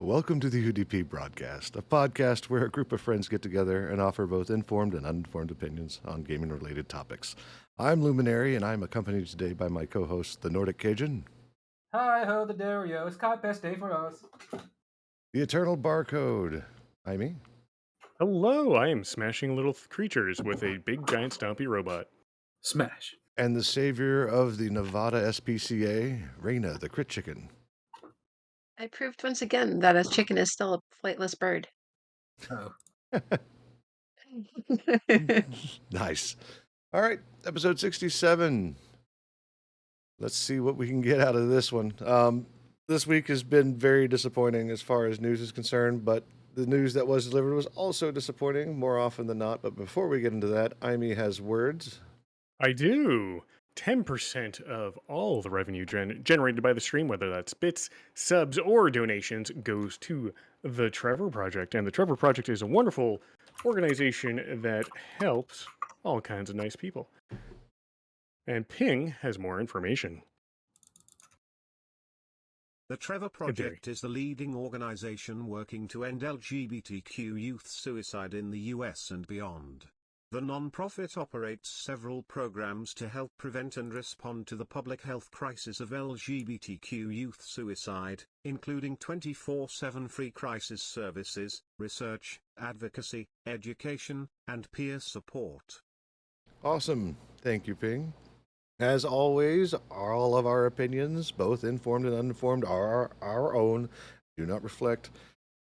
Welcome to the UDP broadcast, a podcast where a group of friends get together and offer both informed and uninformed opinions on gaming-related topics. I'm Luminary, and I'm accompanied today by my co-host, the Nordic Cajun, Hi ho, the Dario. It's contest day for us. the Eternal Barcode, Amy, Hello, I am smashing little creatures with a big giant stompy robot. Smash. and the savior of the Nevada SPCA, Reina, the Crit Chicken. I proved once again that a chicken is still a flightless bird. Oh. Nice. All right, episode 67. Let's see what we can get out of this one. This week has been very disappointing as far as news is concerned, but the news that was delivered was also disappointing more often than not. But before we get into that, Amy has words. I do. 10% of all the revenue generated by the stream, whether that's bits, subs, or donations, goes to the Trevor Project. And the Trevor Project is a wonderful organization that helps all kinds of nice people. And Ping has more information. The Trevor Project is the leading organization working to end LGBTQ youth suicide in the US and beyond. The non-profit operates several programs to help prevent and respond to the public health crisis of LGBTQ youth suicide, including 24/7 free crisis services, research, advocacy, education, and peer support. Awesome. Thank you, Ping. As always, all of our opinions, both informed and uninformed, are our own, do not reflect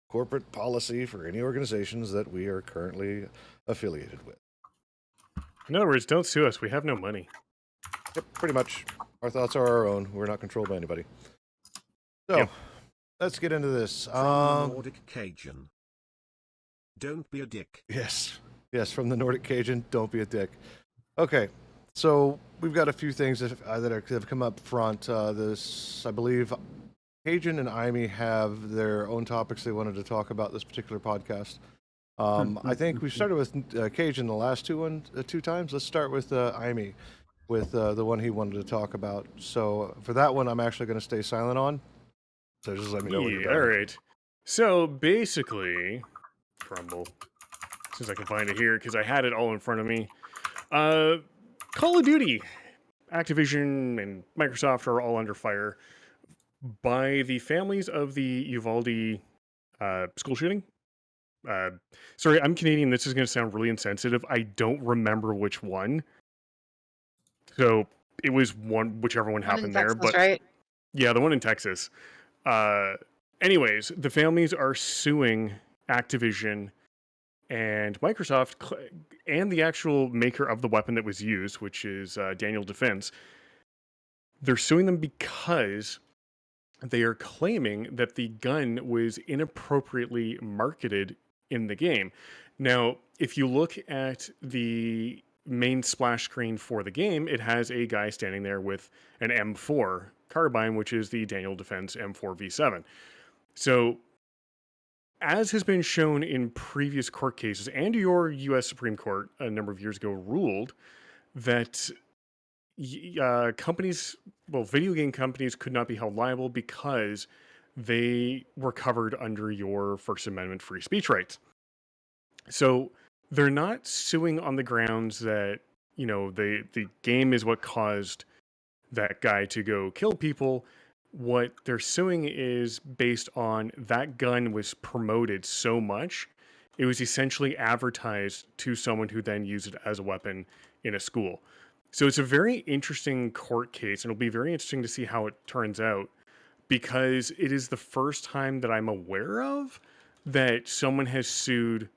corporate policy for any organizations that we are currently affiliated with. In other words, don't sue us. We have no money. Yep, pretty much. Our thoughts are our own. We're not controlled by anybody. So, Yep. let's get into this. From Nordic Cajun. Don't be a dick. Yes, from the Nordic Cajun, don't be a dick. Okay, so we've got a few things that have come up front. This, I believe, Cajun and Amy have their own topics they wanted to talk about this particular podcast. I think we started with Cajun the last two times. Let's start with Amy, with the one he wanted to talk about. So for that one, I'm actually going to stay silent on. So just let me know when you're done. All right. So basically, Crumble, since I can find it here, because I had it all in front of me. Call of Duty, Activision, and Microsoft are all under fire by the families of the Uvalde school shooting. Sorry, I'm Canadian. This is going to sound really insensitive. I don't remember which one. So it was whichever one happened there. Texas, But right? yeah, the one in Texas. Anyways, the families are suing Activision and Microsoft and the actual maker of the weapon that was used, which is Daniel Defense. They're suing them because they are claiming that the gun was inappropriately marketed in the game. Now, if you look at the main splash screen for the game, it has a guy standing there with an M4 carbine, which is the Daniel Defense M4V7. So, as has been shown in previous court cases, and your U.S. Supreme Court a number of years ago ruled that video game companies could not be held liable because they were covered under your First Amendment free speech rights. So they're not suing on the grounds that, the game is what caused that guy to go kill people. What they're suing is based on that gun was promoted so much, it was essentially advertised to someone who then used it as a weapon in a school. So it's a very interesting court case, and it'll be very interesting to see how it turns out, because it is the first time that I'm aware of that someone has sued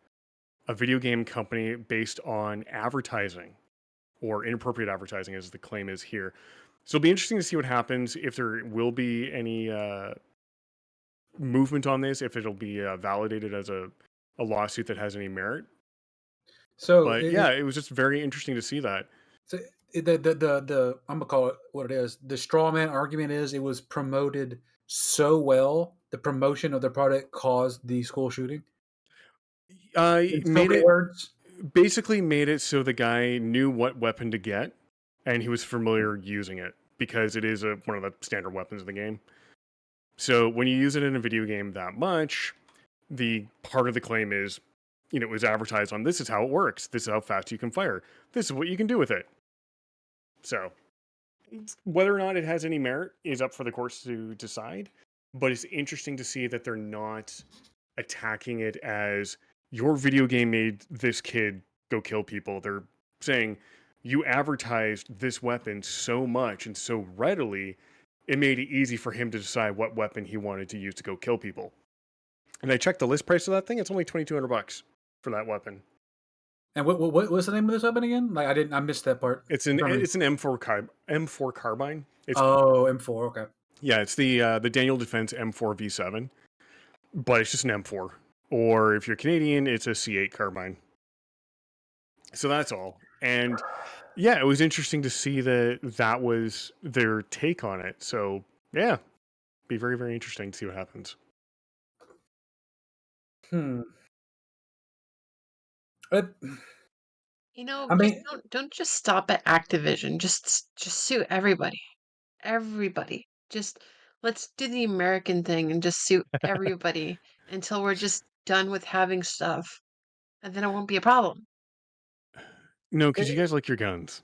a video game company based on advertising, or inappropriate advertising as the claim is here. So it'll be interesting to see what happens, if there will be any movement on this, if it'll be validated as a lawsuit that has any merit. So, But it was just very interesting to see that. So the I'm gonna call it what it is. The straw man argument is it was promoted so well. The promotion of the product caused the school shooting. Basically made it so the guy knew what weapon to get, and he was familiar using it because it is one of the standard weapons of the game. So when you use it in a video game that much, the part of the claim is, it was advertised on, this is how it works. This is how fast you can fire. This is what you can do with it. So whether or not it has any merit is up for the courts to decide. But it's interesting to see that they're not attacking it as your video game made this kid go kill people. They're saying you advertised this weapon so much and so readily, it made it easy for him to decide what weapon he wanted to use to go kill people. And I checked the list price of that thing. It's only $2,200 for that weapon. And what's the name of this weapon again? Like I missed that part. It's an M4 carbine. It's, M4. Okay. Yeah, it's the Daniel Defense M4 V7, but it's just an M4. Or if you're Canadian, it's a C8 carbine. So that's all. And yeah, it was interesting to see that was their take on it. So yeah, be very, very interesting to see what happens. I mean, don't just stop at Activision. Just sue everybody. Everybody. Just let's do the American thing and just sue everybody until we're just done with having stuff. And then it won't be a problem. No, because you guys like your guns.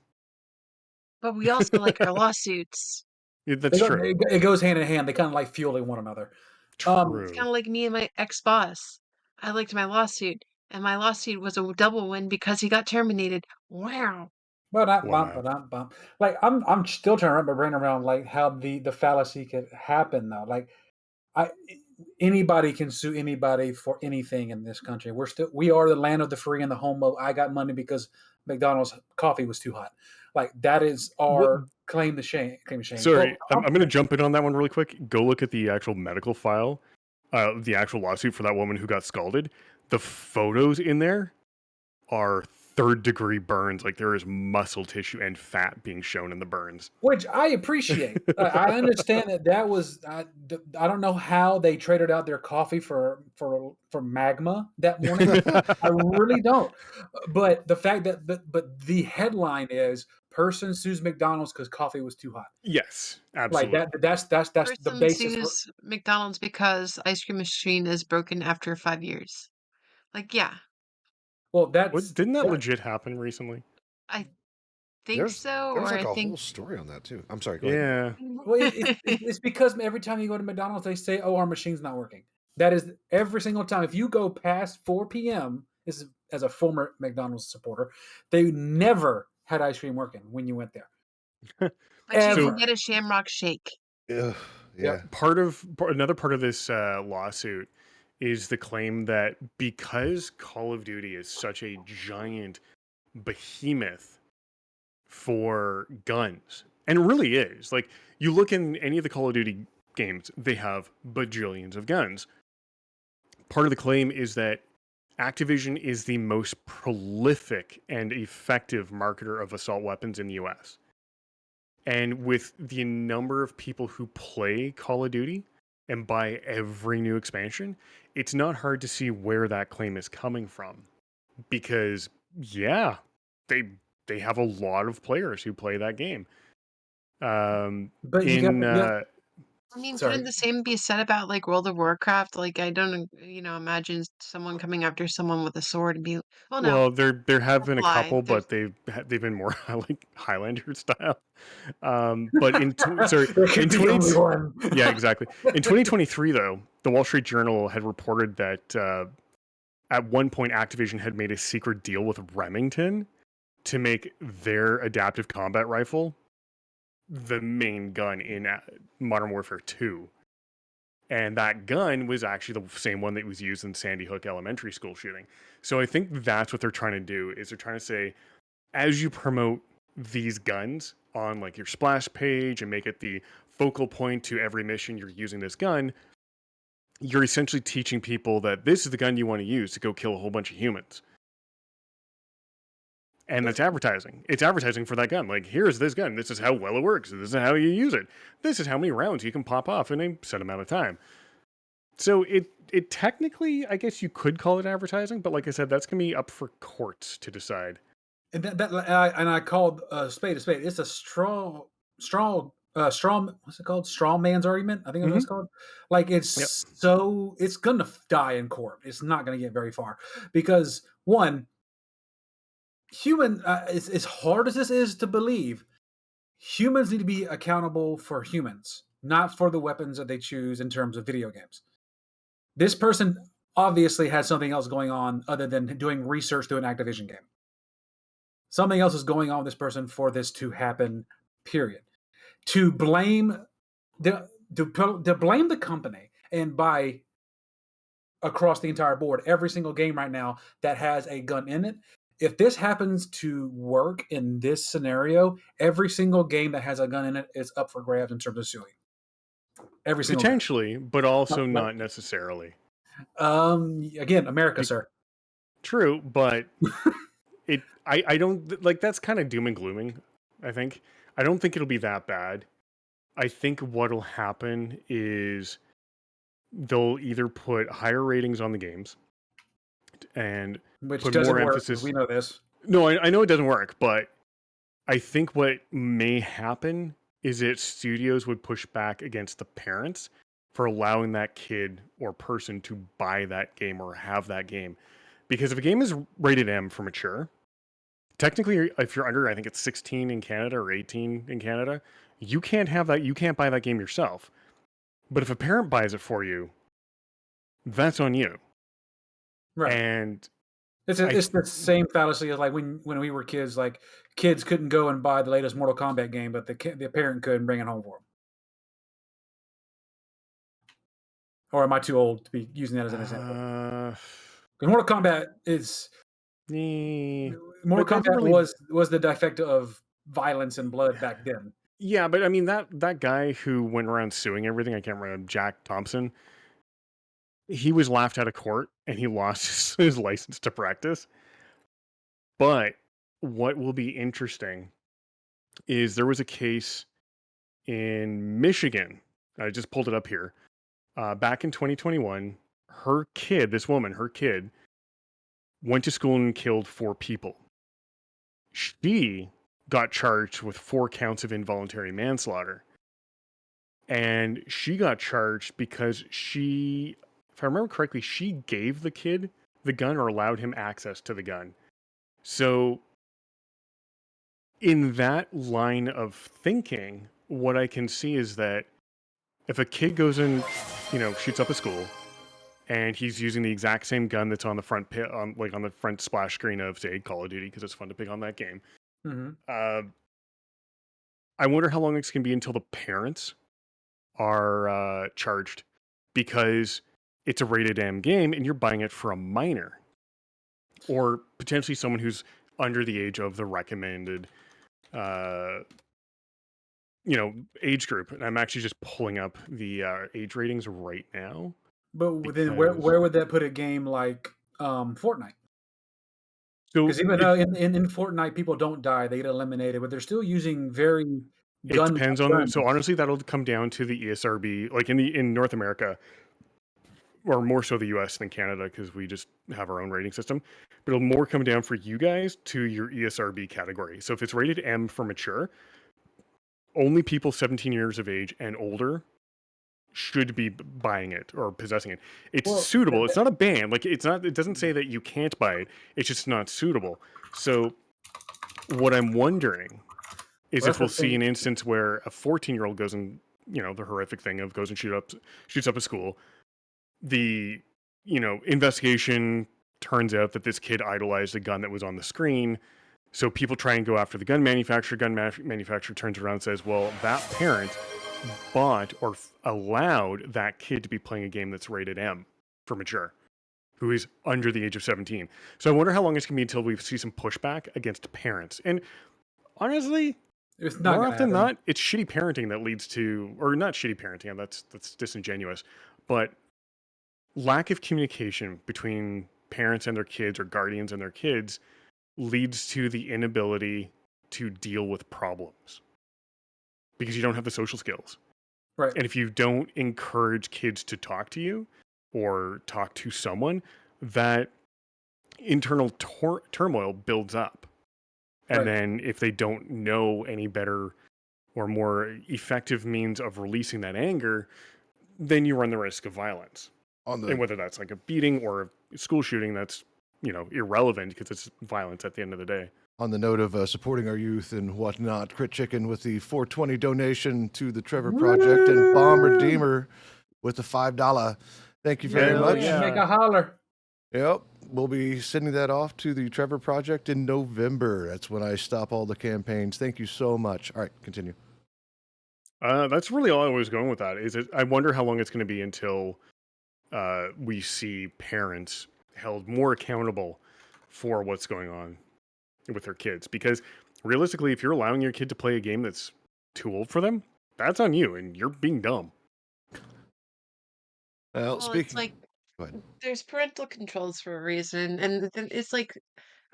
But we also like our lawsuits. Yeah, that's true. It goes hand in hand. They kind of like fueling one another. True. It's kind of like me and my ex-boss. I liked my lawsuit, and my lawsuit was a double win because he got terminated. Wow. Like I'm still trying to wrap my brain around like how the fallacy could happen though. Like anybody can sue anybody for anything in this country. We are the land of the free and the home of I got money because McDonald's coffee was too hot. Like that is our claim to shame. Sorry, I'm going to jump in on that one really quick. Go look at the actual medical file, the actual lawsuit for that woman who got scalded. The photos in there are third-degree burns. Like there is muscle tissue and fat being shown in the burns, which I appreciate. I understand that was. I don't know how they traded out their coffee for magma that morning. I really don't. But the fact that but the headline is person sues McDonald's because coffee was too hot. Yes, absolutely. Like that's the basis. Sues McDonald's because ice cream machine is broken after 5 years. Like yeah. Well, didn't that legit happen recently? I think so. There's like a whole story on that too. I'm sorry. Go ahead. Well, it's because every time you go to McDonald's, they say, "Oh, our machine's not working." That is every single time. If you go past 4 p.m., this is as a former McDonald's supporter, they never had ice cream working when you went there. But you can get a Shamrock Shake. Yeah. Another part of this lawsuit is the claim that because Call of Duty is such a giant behemoth for guns, and it really is, like you look in any of the Call of Duty games, they have bajillions of guns. Part of the claim is that Activision is the most prolific and effective marketer of assault weapons in the US. And with the number of people who play Call of Duty and buy every new expansion, it's not hard to see where that claim is coming from. Because, yeah, they have a lot of players who play that game. Couldn't the same be said about like World of Warcraft? Like I don't, imagine someone coming after someone with a sword and be, well, there have been a couple, but they've been more like Highlander style. But in 20, yeah, exactly. In 2023, though, the Wall Street Journal had reported that at one point Activision had made a secret deal with Remington to make their adaptive combat rifle the main gun in Modern Warfare 2. And that gun was actually the same one that was used in Sandy Hook Elementary School shooting. So I think that's what they're trying to do, is they're trying to say, as you promote these guns on like your splash page and make it the focal point to every mission you're using this gun, you're essentially teaching people that this is the gun you want to use to go kill a whole bunch of humans. And that's advertising. It's advertising for that gun. Like, here's this gun. This is how well it works. This is how you use it. This is how many rounds you can pop off in a set amount of time. So it technically, I guess you could call it advertising, but like I said, that's going to be up for courts to decide. And I called a spade a spade. It's a straw what's it called? Straw man's argument, I think that's what it's called. Like Yep. it's gonna die in court. It's not gonna get very far because one, human, as hard as this is to believe, humans need to be accountable for humans, not for the weapons that they choose in terms of video games. This person obviously had something else going on other than doing research to an Activision game. Something else is going on with this person for this to happen, period. To blame to blame the company and buy across the entire board every single game right now that has a gun in it. If this happens to work in this scenario, every single game that has a gun in it is up for grabs in terms of suing. Every single game. Potentially, but also not necessarily. Again, America, sir. True, but I don't like that's kind of doom and glooming, I think. I don't think it'll be that bad. I think what'll happen is they'll either put higher ratings on the games and Which put doesn't more work. emphasis. We know this. No, I know it doesn't work, but I think what may happen is that studios would push back against the parents for allowing that kid or person to buy that game or have that game. Because if a game is rated M for mature, technically, if you're under, I think it's 16 in Canada or 18 in Canada, you can't have that. You can't buy that game yourself. But if a parent buys it for you, that's on you. Right. And it's the same fallacy as like when we were kids. Like kids couldn't go and buy the latest Mortal Kombat game, but the parent could and bring it home for them. Or am I too old to be using that as an example? Because Mortal Kombat is Mortal Kombat really was the defector of violence and blood back then. Yeah, but I mean that guy who went around suing everything, I can't remember, Jack Thompson, he was laughed out of court and he lost his license to practice. But what will be interesting is there was a case in Michigan. I just pulled it up here. Back in 2021, her kid went to school and killed 4 people. She got charged with 4 counts of involuntary manslaughter. And she got charged because she, if I remember correctly, she gave the kid the gun or allowed him access to the gun. So in that line of thinking, what I can see is that if a kid goes in, shoots up a school, and he's using the exact same gun that's on the front on the front splash screen of, say, Call of Duty, because it's fun to pick on that game. Mm-hmm. I wonder how long it's going to be until the parents are charged, because it's a rated M game and you're buying it for a minor, or potentially someone who's under the age of the recommended age group. And I'm actually just pulling up the age ratings right now. But then where would that put a game like Fortnite? Because even though in Fortnite people don't die, they get eliminated, but they're still using very gun. It depends on so honestly, that'll come down to the ESRB, like in North America, or more so the US than Canada, because we just have our own rating system. But it'll more come down for you guys to your ESRB category. So if it's rated M for mature, only people 17 years of age and older should be buying it or possessing it. It's suitable. It's not a ban. Like it doesn't say that you can't buy it. It's just not suitable. So what I'm wondering is if we'll see an instance where a 14-year-old goes and, the horrific thing of goes and shoots up a school. The, investigation turns out that this kid idolized a gun that was on the screen. So people try and go after the gun manufacturer. Manufacturer turns around and says, well, that parent bought or allowed that kid to be playing a game that's rated M for mature, who is under the age of 17. So I wonder how long it's going to be until we see some pushback against parents. And honestly, it's not more often than not, it's shitty parenting that leads to, or not shitty parenting, that's disingenuous, but lack of communication between parents and their kids or guardians and their kids leads to the inability to deal with problems, because you don't have the social skills. Right. And if you don't encourage kids to talk to you or talk to someone, that internal turmoil builds up. And then if they don't know any better or more effective means of releasing that anger, then you run the risk of violence. And whether that's like a beating or a school shooting, that's, irrelevant because it's violence at the end of the day. On the note of supporting our youth and whatnot, Crit Chicken with the 420 donation to the Trevor Project, and Bomb Redeemer with the $5. Thank you very much. Yeah. Make a holler. Yep. We'll be sending that off to the Trevor Project in November. That's when I stop all the campaigns. Thank you so much. All right, continue. That's really all I was going with that. I wonder how long it's going to be until we see parents held more accountable for what's going on with their kids. Because realistically, if you're allowing your kid to play a game that's too old for them, that's on you, and you're being dumb. Well, it's go ahead. There's parental controls for a reason, and it's like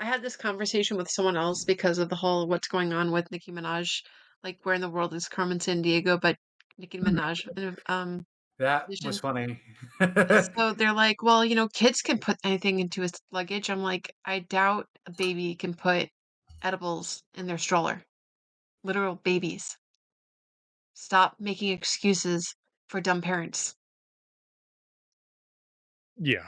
I had this conversation with someone else because of the whole what's going on with Nicki Minaj, like where in the world is Carmen Sandiego, but Nicki Minaj. That Vision. was funny. So they're like, well, kids can put anything into his luggage. I'm like, I doubt a baby can put edibles in their stroller. Literal babies. Stop making excuses for dumb parents. Yeah.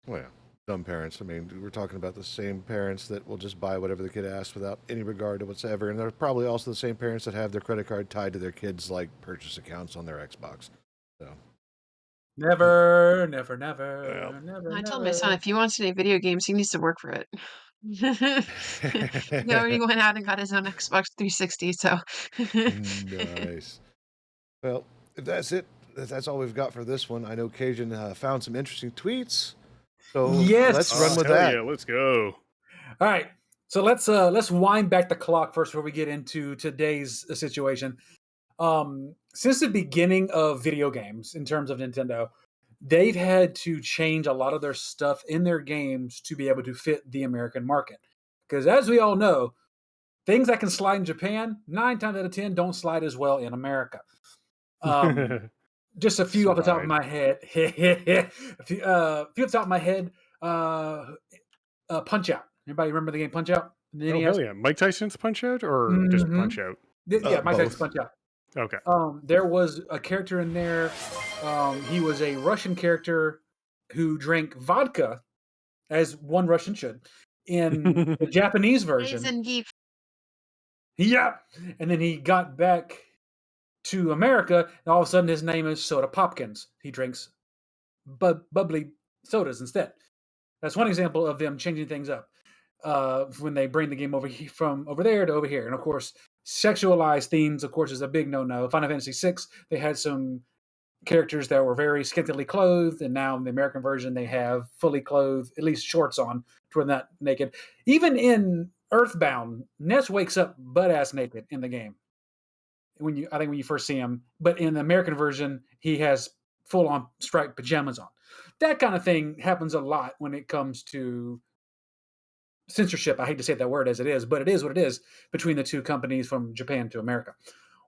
Well, yeah. Dumb parents. I mean, we're talking about the same parents that will just buy whatever the kid asks without any regard to whatsoever. And they're probably also the same parents that have their credit card tied to their kids' like purchase accounts on their Xbox. So Never. I told my son if he wants any video games, he needs to work for it. He already went out and got his own Xbox 360. So nice. Well, if that's it, that's all we've got for this one. I know Cajun found some interesting tweets. So yes, let's run with that. Yeah, let's go. All right. So let's wind back the clock first before we get into today's situation. Since the beginning of video games, in terms of Nintendo, they've had to change a lot of their stuff in their games to be able to fit the American market. Because as we all know, things that can slide in Japan, 9 times out of 10 don't slide as well in America. Just a few off the top of my head. a few off the top of my head. Punch Out. Anybody remember the game Punch Out? Oh, hell yeah. Mike Tyson's Punch Out or just Punch Out? Yeah, Mike Tyson's Punch Out. Okay. There was a character in there. He was a Russian character who drank vodka, as one Russian should, in the Japanese version. Yeah. And then he got back to America, and all of a sudden his name is Soda Popkins. He drinks bubbly sodas instead. That's one example of them changing things up when they bring the game from over there to over here. And of course, sexualized themes, of course, is a big no-no. Final Fantasy VI, they had some characters that were very scantily clothed, and now in the American version, they have fully clothed, at least shorts on, to where they're not naked. Even in Earthbound, Ness wakes up butt-ass naked in the game. I think when you first see him, but in the American version, he has full-on striped pajamas on. That kind of thing happens a lot when it comes to censorship. I hate to say that word as it is, but it is what it is between the two companies from Japan to America.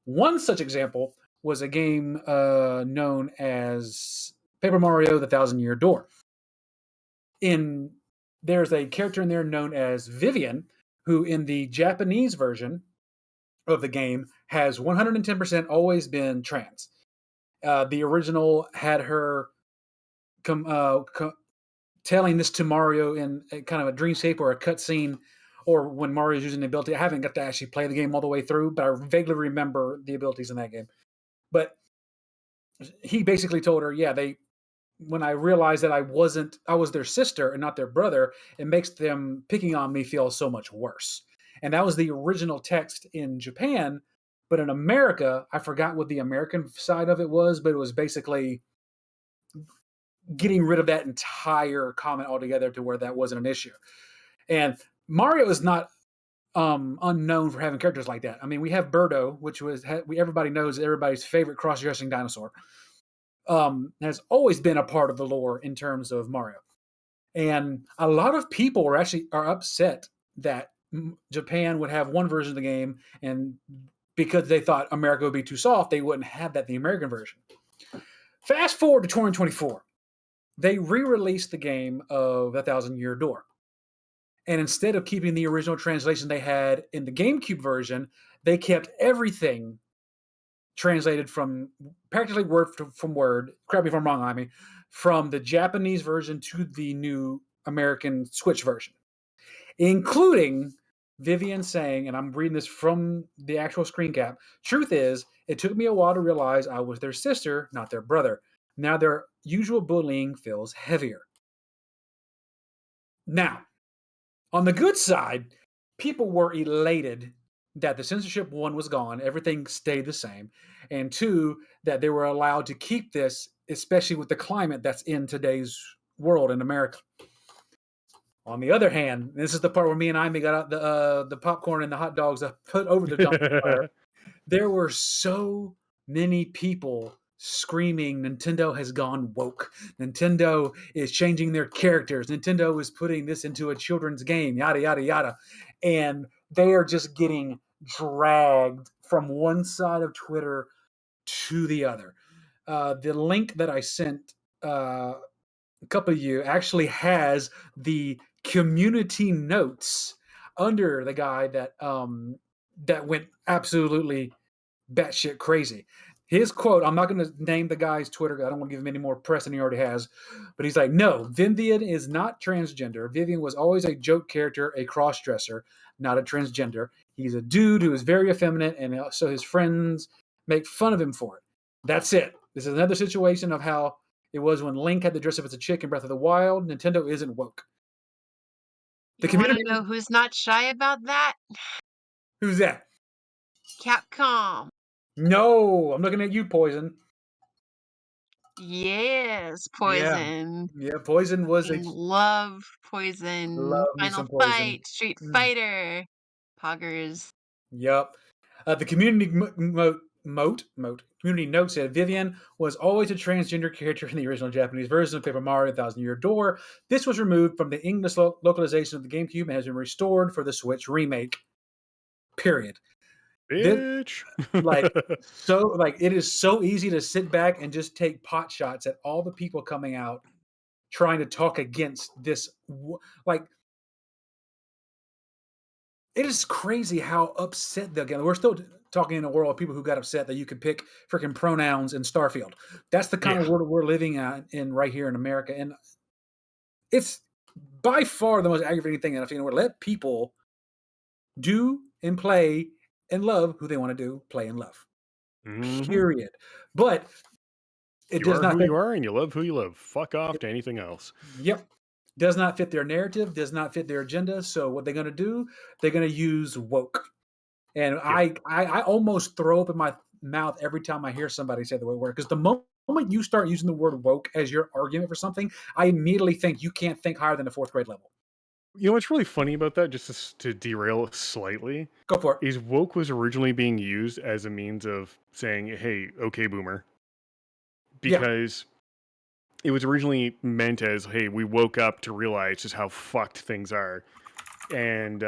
One such example was a game known as Paper Mario: The Thousand-Year Door. There's a character in there known as Vivian, who in the Japanese version of the game has 110% always been trans. The original had her telling this to Mario in a kind of a dreamscape or a cutscene, or when Mario's using the ability. I haven't got to actually play the game all the way through, but I vaguely remember the abilities in that game. But he basically told her, yeah, when I realized that I was their sister and not their brother, it makes them picking on me feel so much worse. And that was the original text in Japan. But in America, I forgot what the American side of it was, but it was basically getting rid of that entire comment altogether to where that wasn't an issue. And Mario is not unknown for having characters like that. I mean, we have Birdo, which everybody knows everybody's favorite cross-dressing dinosaur. Has always been a part of the lore in terms of Mario. And a lot of people are upset that Japan would have one version of the game, and because they thought America would be too soft, they wouldn't have that the American version. Fast forward to 2024. They re-released the game of The Thousand-Year Door. And instead of keeping the original translation they had in the GameCube version, they kept everything translated from practically word from word. Correct me if I'm wrong, Amy. From the Japanese version to the new American Switch version, including Vivian saying, and I'm reading this from the actual screen cap. Truth is, it took me a while to realize I was their sister, not their brother. Now their usual bullying feels heavier. Now, on the good side, people were elated that the censorship, one, was gone, everything stayed the same, and two, that they were allowed to keep this, especially with the climate that's in today's world in America. On the other hand, this is the part where me and Amy got out the popcorn and the hot dogs I put over the dumpster fire. There were so many people screaming, Nintendo has gone woke. Nintendo is changing their characters. Nintendo is putting this into a children's game, yada, yada, yada. And they are just getting dragged from one side of Twitter to the other. The link that I sent a couple of you actually has the community notes under the guy that went absolutely batshit crazy. His quote, I'm not going to name the guy's Twitter. I don't want to give him any more press than he already has. But he's like, no, Vivian is not transgender. Vivian was always a joke character, a cross-dresser, not a transgender. He's a dude who is very effeminate, and so his friends make fun of him for it. That's it. This is another situation of how it was when Link had to dress up as a chick in Breath of the Wild. Nintendo isn't woke. The You want to community. know who's not shy about that? Who's that? Capcom. No, I'm looking at you, Poison. Yes, Poison. Yeah, Poison was a Love Poison. Love me Final some Poison. Fight. Street Fighter. Poggers. Yep. The community community note said Vivian was always a transgender character in the original Japanese version of Paper Mario: Thousand Year Door. This was removed from the English localization of the GameCube and has been restored for the Switch remake. Period. Bitch. It is so easy to sit back and just take pot shots at all the people coming out trying to talk against this. Like, it is crazy how upset they'll get. We're still talking in a world of people who got upset that you could pick freaking pronouns in Starfield. That's the kind of world we're living in right here in America. And it's by far the most aggravating thing that I've seen. Where let people do and play and love who they want to do, play and love. Mhm. Period. But it You does are not who fit. you are, and you love who you love. Fuck off to anything else. Yep. Does not fit their narrative, does not fit their agenda. So what they're going to do, they're going to use woke. And I almost throw up in my mouth every time I hear somebody say the word, because the moment you start using the word woke as your argument for something, I immediately think you can't think higher than the fourth grade level. You know what's really funny about that, just to derail slightly, Go for it. is woke was originally being used as a means of saying, hey, okay, boomer. Because it was originally meant as, hey, we woke up to realize just how fucked things are. And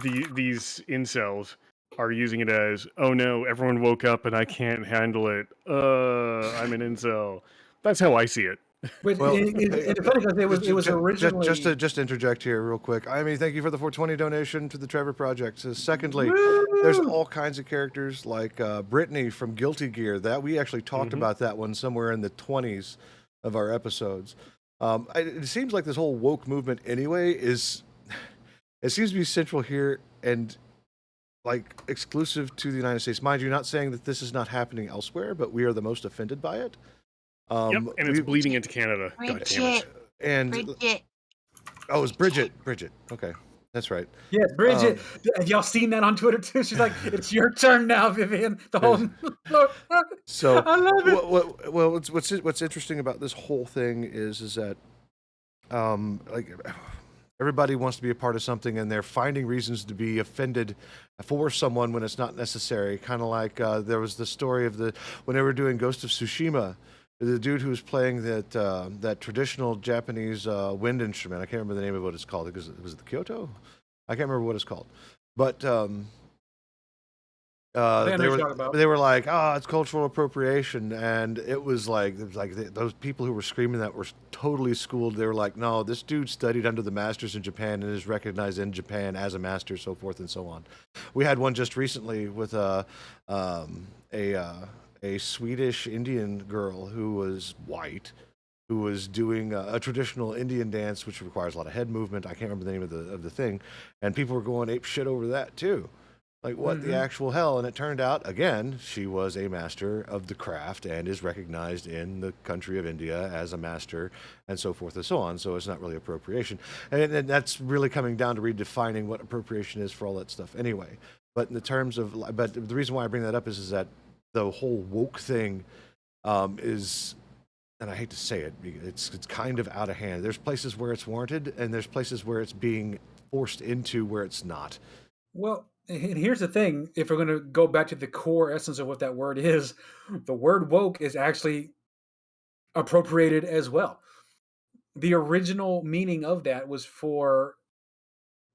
these incels are using it as, oh no, everyone woke up and I can't handle it. I'm an incel. That's how I see it. But Well, it's funny because it was originally just to interject here real quick. I mean, thank you for the 420 donation to the Trevor Project. So secondly, there's all kinds of characters like Brittany from Guilty Gear that we actually talked about that one somewhere in the 20s of our episodes. It seems like this whole woke movement anyway it seems to be central here and like exclusive to the United States. Mind you, not saying that this is not happening elsewhere, but we are the most offended by it. Yep, and it's bleeding into Canada. God damn it. And Bridget. oh, it's Bridget. Okay, that's right. Yes, Bridget. Have y'all seen that on Twitter too? She's like, "It's your turn now, Vivian." The whole. So I love it. Well, what's interesting about this whole thing is that like everybody wants to be a part of something, and they're finding reasons to be offended for someone when it's not necessary. Kind of like there was the story of when they were doing Ghost of Tsushima. The dude who was playing that traditional Japanese wind instrument. I can't remember the name of what it's called. Because it was the Kyoto. I can't remember what it's called. But I know they what were you're talking about. they were like, "Oh, it's cultural appropriation," and it was like those people who were screaming that were totally schooled. They were like, "No, this dude studied under the masters in Japan and is recognized in Japan as a master, so forth and so on." We had one just recently with a Swedish Indian girl who was white, who was doing a traditional Indian dance, which requires a lot of head movement. I can't remember the name of the thing, and people were going ape shit over that too. Like, what the actual hell? And it turned out, again, she was a master of the craft and is recognized in the country of India as a master and so forth and so on. So it's not really appropriation. And that's really coming down to redefining what appropriation is for all that stuff anyway. But in the terms of, but the reason why I bring that up is that the whole woke thing is, and I hate to say it, it's kind of out of hand. There's places where it's warranted and there's places where it's being forced into where it's not. Well, and here's the thing: if we're going to go back to the core essence of what that word is, the word woke is actually appropriated as well. The original meaning of that was for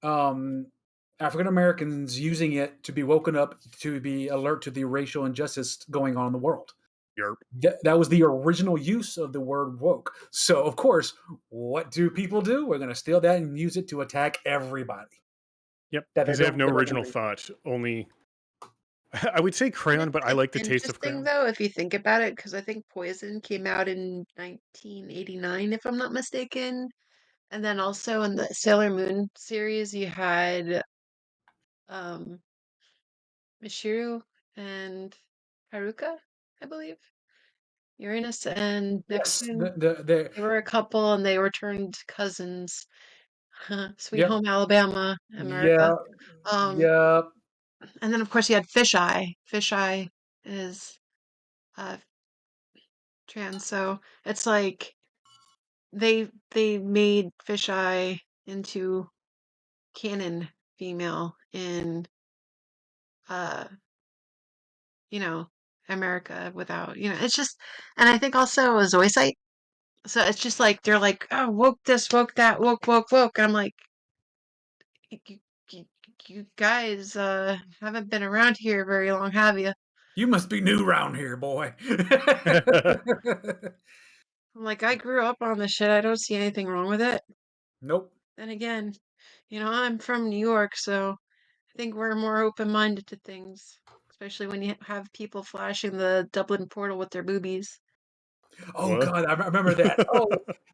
African Americans using it to be woken up, to be alert to the racial injustice going on in the world. Yerp. That was the original use of the word woke. So, of course, what do people do? We're going to steal that and use it to attack everybody. Yep, That because they they have no don't original agree. thought. Only, I would say crayon, but I like the taste of Interesting crayon. though, if you think about it, because I think Poison came out in 1989, if I'm not mistaken. And then also in the Sailor Moon series, you had um Michiru and Haruka, I believe. Uranus and Yes, Neptune. the They were a couple and they were turned cousins. Sweet yep, Home Alabama, America. yeah, Um, yeah. and then of course you had Fisheye. Fisheye is uh trans, so it's like they made Fisheye into canon female in uh you know America without it's just, and I think also a Zoisite. So it's just like they're like, oh, woke this, woke that, woke, and I'm like, you, you, you guys haven't been around here very long, have you? You must be new around here, boy. I'm like, I grew up on this shit. I don't see anything wrong with it. Nope. Then again, I'm from New York, so I think we're more open-minded to things, especially when you have people flashing the Dublin portal with their boobies. Oh What? God, I remember that. Oh,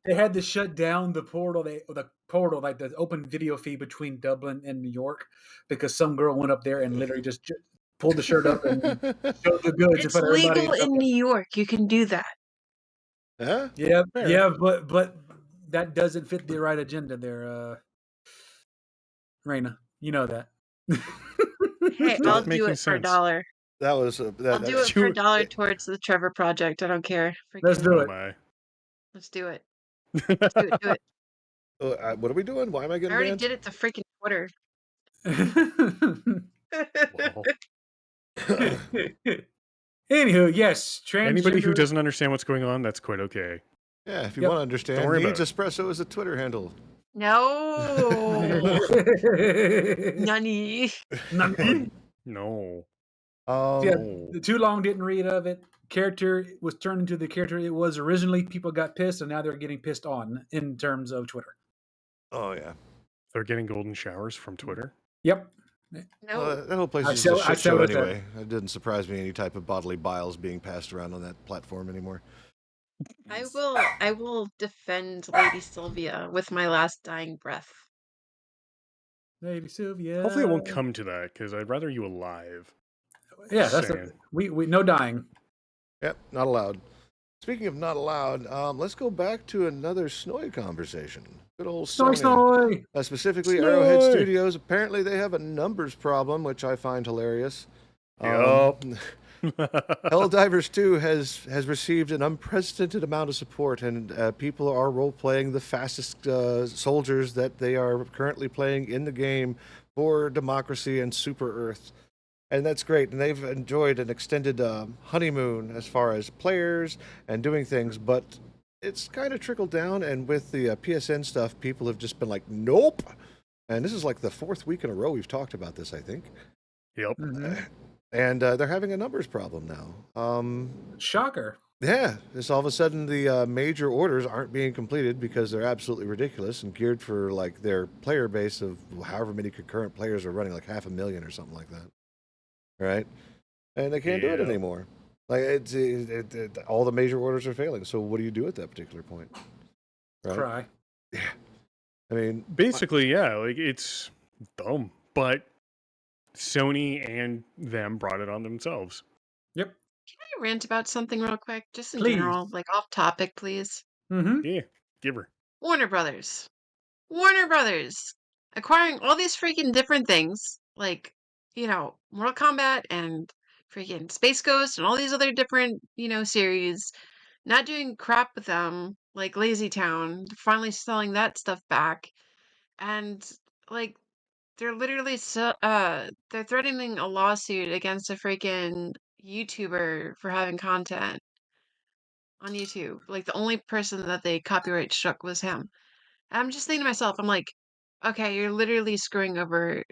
they had to shut down the portal. The portal, like the open video feed between Dublin and New York, because some girl went up there and literally just pulled the shirt up and showed the goods in It's front of everybody legal in in Dublin. New York. You can do that. Yeah? Yeah, Fair. yeah, but that doesn't fit the right agenda there, Raina. You know that. Hey, Not I'll do making it for a sense. dollar. That was I'll do it for a dollar it, towards the Trevor Project. I don't care. Let's Freaking, do Oh it. my. let's do it. Let's do it. Do it. what are we doing? Why am I I getting already banned? did it to freaking Twitter. Wow. Anywho, yes, Anybody who transgender. doesn't understand what's going on, that's quite okay. Yeah, if you Yep. want to Don't understand, worry Needs about it. Espresso is a Twitter handle. No. Nani. Nani? No. Yeah, No. the too long didn't read of it. Character was turned into the character it was originally. People got pissed, and now they're getting pissed on in terms of Twitter. Oh yeah. They're getting golden showers from Twitter. Yep. No. That whole place I is said- a I shit said show what I said. anyway. It didn't surprise me any type of bodily biles being passed around on that platform anymore. I will defend Lady Sylvia with my last dying breath. Lady Sylvia. Hopefully it won't come to that, because I'd rather you alive. Yeah, Just that's saying. we no dying. Yep, not allowed. Speaking of not allowed, let's go back to another Snowy conversation. Good old Snowy, Sony. snowy. Specifically, Snowy! Arrowhead Studios. Apparently, they have a numbers problem, which I find hilarious. Yup. Helldivers 2 has received an unprecedented amount of support, and people are role-playing the fastest soldiers that they are currently playing in the game for Democracy and Super Earth. And that's great, and they've enjoyed an extended honeymoon as far as players and doing things, but it's kind of trickled down, and with the PSN stuff, people have just been like, nope! And this is like the 4th week in a row we've talked about this, I think. Yep. Mhm. and they're having a numbers problem now. Shocker. Yeah, just all of a sudden the major orders aren't being completed because they're absolutely ridiculous and geared for like their player base of however many concurrent players are running, like 500,000 or something like that, right? And they can't do it Yeah. anymore. Like all the major orders are failing. So what do you do at that particular point? Right? Cry. Yeah. I mean, Basically, yeah, like it's dumb, but Sony and them brought it on themselves. Yep. Can I rant about something real quick? Just in Please. general, like off topic, please. Mm-hmm. Yeah, give her. Warner Brothers. Warner Brothers acquiring all these freaking different things, like, Mortal Kombat and freaking Space Ghost and all these other different, series, not doing crap with them, like Lazy Town, finally selling that stuff back. And, like, they're literally they're threatening a lawsuit against a freaking YouTuber for having content on YouTube. Like, the only person that they copyright struck was him. I'm just thinking to myself, I'm like, okay, you're literally screwing over,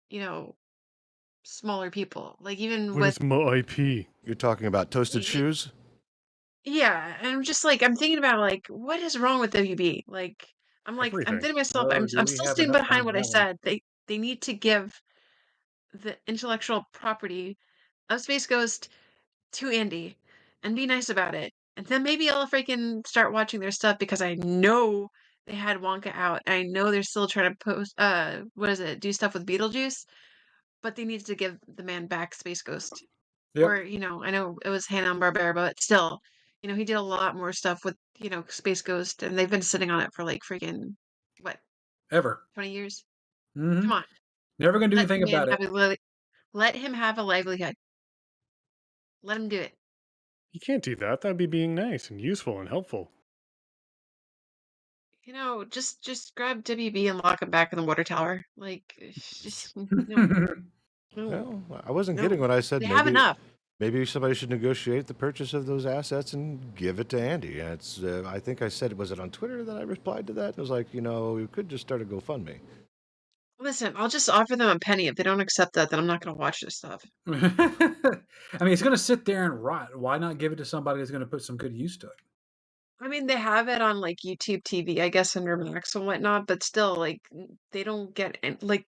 you know, smaller people. Like even with Where's my IP? you're talking about toasted y- shoes? yeah, and I'm just like I'm thinking about like what is wrong with WB? Like I'm Everything. thinking to myself, Oh, I'm do I'm we still have standing enough time behind for what I that one? said. They need to give the intellectual property of Space Ghost to Andy and be nice about it. And then maybe I'll freaking start watching their stuff because I know they had Wonka out. I know they're still trying to post what is it, do stuff with Beetlejuice, but they needed to give the man back Space Ghost. Yep. Or, I know it was Hanna-Barbera, but still, he did a lot more stuff with, Space Ghost, and they've been sitting on it for like freaking what, Ever. 20 years? Mm-hmm. Come on. Never gonna do Let the anything man about it. have let him have a livelihood. Let him do it. You can't do that. That'd be being nice and useful and helpful. Just grab WB and lock him back in the water tower. Like, just no, Well, I wasn't kidding no. when I said They have maybe enough. maybe somebody should negotiate the purchase of those assets and give it to Andy. And it's I think I said, was it on Twitter that I replied to that? It was like, you could just start a GoFundMe. Listen, I'll just offer them a penny. If they don't accept that, then I'm not going to watch this stuff. I mean, it's gonna sit there and rot. Why not give it to somebody that's gonna put some good use to it? I mean, they have it on like YouTube TV, I guess under Max and whatnot, but still, like, they don't get like,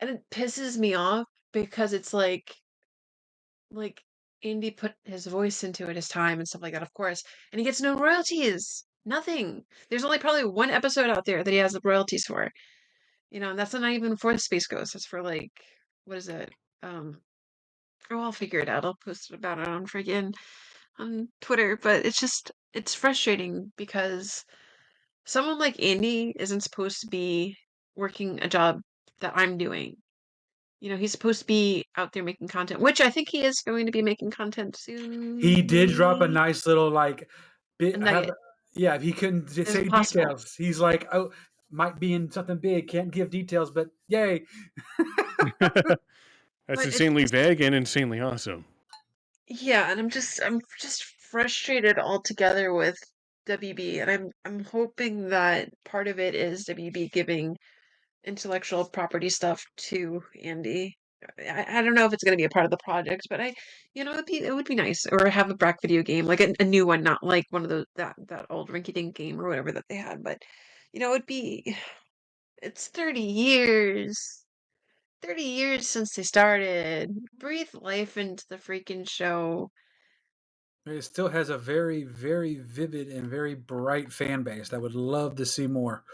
and it pisses me off because it's like Andy put his voice into it, his time and stuff like that, of course, and he gets no royalties, nothing. There's only probably one episode out there that he has the royalties for, and that's not even for the Space Ghost. That's for like, what is it? Um, oh, I'll figure it out. I'll post about it on friggin' on Twitter, but it's frustrating because someone like Andy isn't supposed to be working a job that I'm doing. He's supposed to be out there making content, which I think he is going to be making content soon, He did drop a maybe nice little like a bit. Have nugget. yeah. If he couldn't Is say it possible? details, he's like, oh, might be in something big. Can't give details, but yay. That's But it's insanely just vague and insanely awesome. yeah, and I'm just frustrated altogether with WB, and I'm hoping that part of it is WB giving intellectual property stuff to Andy. I don't know if it's going to be a part of the project, but it would be nice, or have a Brack video game, like a new one, not like one of those that old rinky-dink game or whatever that they had. But it's 30 years, 30 years since they started. Breathe life into the freaking show. It still has a very, very vivid and very bright fan base that would love to see more.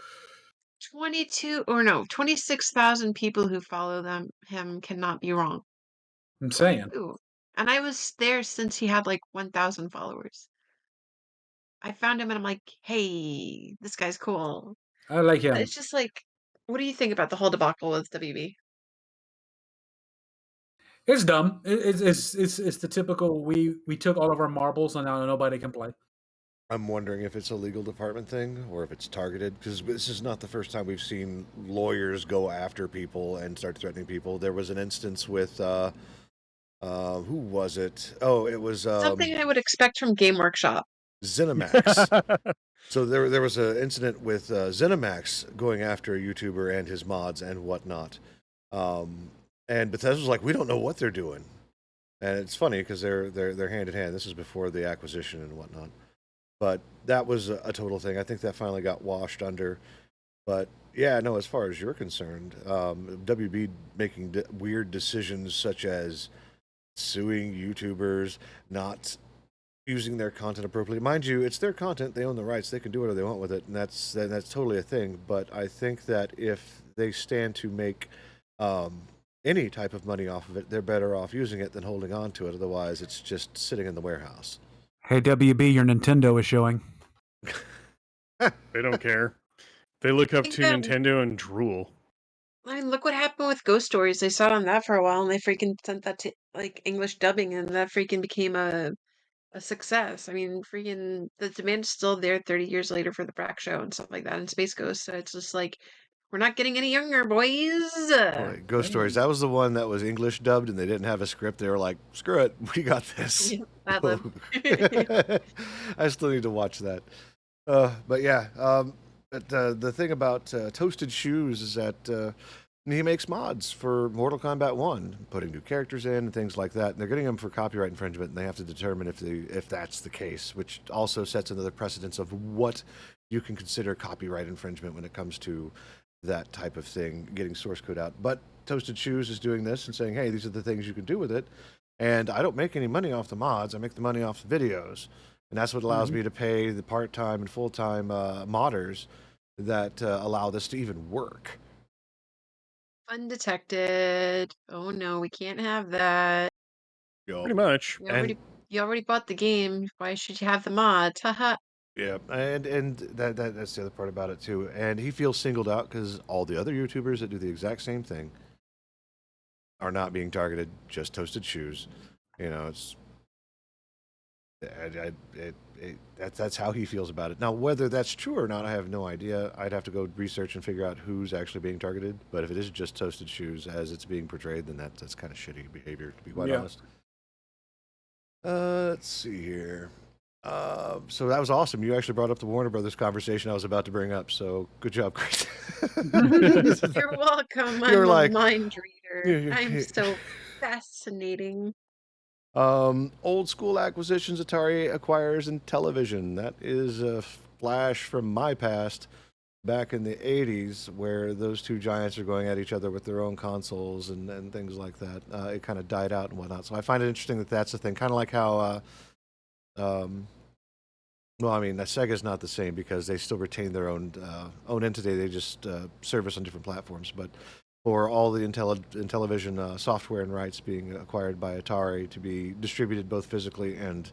22 or no, 26,000 people who follow him cannot be wrong. I'm saying. Ooh. And I was there since he had like 1,000 followers. I found him and I'm like, hey, this guy's cool. I like But him. it's just like, what do you think about the whole debacle with WB? It's dumb. It's the typical we took all of our marbles and now nobody can play. I'm wondering if it's a legal department thing or if it's targeted, because this is not the first time we've seen lawyers go after people and start threatening people. There was an instance with who was it? Oh, it was Something I would expect from Game Workshop. ZeniMax. So there was an incident with ZeniMax going after a YouTuber and his mods and whatnot. And Bethesda was like, we don't know what they're doing. And it's funny because they're hand in hand. This is before the acquisition and whatnot. But that was a total thing. I think that finally got washed under. But yeah, no, as far as you're concerned, WB making weird decisions such as suing YouTubers, not using their content appropriately. Mind you, it's their content; they own the rights; they can do whatever they want with it, and that's totally a thing. But I think that if they stand to make any type of money off of it, they're better off using it than holding on to it. Otherwise, it's just sitting in the warehouse. Hey, WB, your Nintendo is showing. They don't care. They look up think to that- Nintendo and drool. I mean, look what happened with Ghost Stories. They sat on that for a while, and they freaking sent that to like English dubbing, and that freaking became a success. I mean, freaking the demand's still there 30 years later for the Brack show and stuff like that, and Space Ghost. So it's just like we're not getting any younger, boys. Boy, Ghost Stories. That was the one that was English dubbed, and they didn't have a script. They were like, "Screw it, we got this." Yeah, Bad Lib. I still need to watch that. But yeah, but the thing about Toasted Shoes is that he makes mods for Mortal Kombat 1, putting new characters in and things like that. And they're getting them for copyright infringement, and they have to determine if that's the case, which also sets another precedence of what you can consider copyright infringement when it comes to that type of thing, getting source code out. But Toasted Shoes is doing this and saying, hey, these are the things you can do with it. And I don't make any money off the mods. I make the money off the videos. And that's what allows me to pay the part-time and full-time modders that allow this to even work. Undetected. Oh no, we can't have that. Pretty much. You already bought the game. Why should you have the mods? Haha. Yeah, and that's the other part about it too. And he feels singled out because all the other YouTubers that do the exact same thing are not being targeted. Just Toasted Shoes. You know, it's that's how he feels about it. Now, whether that's true or not, I have no idea. I'd have to go research and figure out who's actually being targeted. But if it is just Toasted Shoes as it's being portrayed, then that's kind of shitty behavior, to be quite honest. Let's see here. So that was awesome. You actually brought up the Warner Brothers conversation I was about to bring up. So good job, Chris. You're welcome. You're I'm like- a mind reader. Yeah, I'm so fascinating. Old school acquisitions. Atari acquires Intellivision. That is a flash from my past back in the 80s where those two giants are going at each other with their own consoles and things like that. It kind of died out and whatnot. So I find it interesting that that's the thing. Kind of like how well, I mean, Sega's not the same because they still retain their own entity. They just service on different platforms. But for all the Intellivision software and rights being acquired by Atari to be distributed both physically and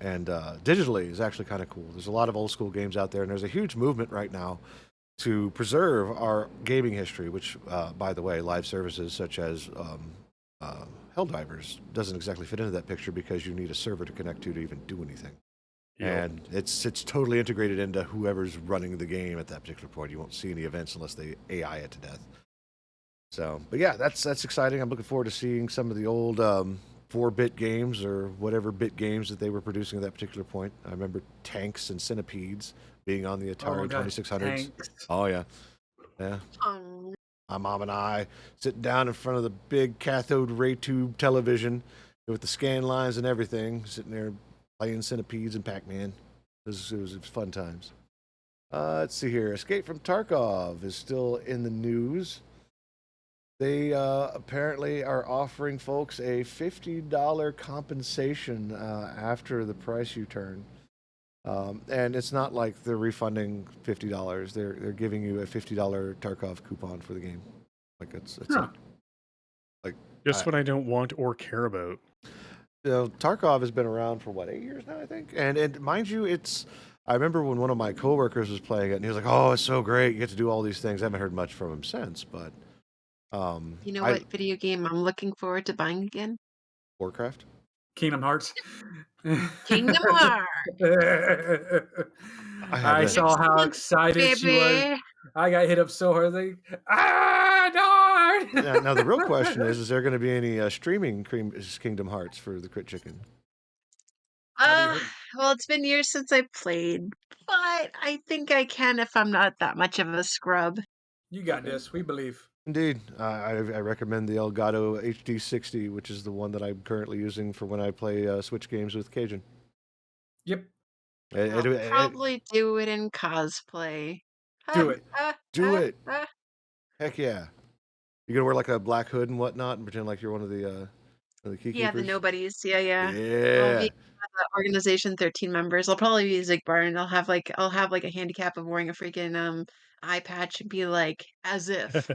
digitally is actually kind of cool. There's a lot of old school games out there, and there's a huge movement right now to preserve our gaming history. Which, by the way, live services such as Helldivers doesn't exactly fit into that picture because you need a server to connect to even do anything. Yep. And it's totally integrated into whoever's running the game at that particular point. You won't see any events unless they AI it to death. So, but yeah, that's exciting. I'm looking forward to seeing some of the old 4-bit games or whatever bit games that they were producing at that particular point. I remember Tanks and Centipedes being on the Atari 2600s. Tanks. Oh yeah, yeah. My mom and I sitting down in front of the big cathode ray tube television with the scan lines and everything, sitting there playing Centipedes and Pac-Man. It was fun times. Let's see here. Escape from Tarkov is still in the news. They apparently are offering folks a $50 compensation after the price you turn. And it's not like they're refunding $50. They're giving you a $50 Tarkov coupon for the game. Like it's Just what I don't want or care about. Tarkov has been around for what, 8 years now, I think. And mind you, I remember when one of my coworkers was playing it, and he was like, "Oh, it's so great! You get to do all these things." I haven't heard much from him since, but You know what video game I'm looking forward to buying again? Warcraft. Kingdom Hearts. Kingdom Hearts. I saw how excited she was. I got hit up so hard. Like, darn! Now the real question is there going to be any streaming Kingdom Hearts for the Crit Chicken? Well, it's been years since I played, but I think I can if I'm not that much of a scrub. You got this. We believe. Indeed, I recommend the Elgato HD60, which is the one that I'm currently using for when I play Switch games with Cajun. Yep. It- I'll it- probably do it in cosplay. Do it. Do it. Heck yeah! You're gonna wear like a black hood and whatnot, and pretend like you're one of the key Yeah, the keepers. nobodies. Yeah. I'll Yeah. be the organization 13 members. I'll probably be Zigbar, and I'll have a handicap of wearing a freaking eye patch and be like, as if.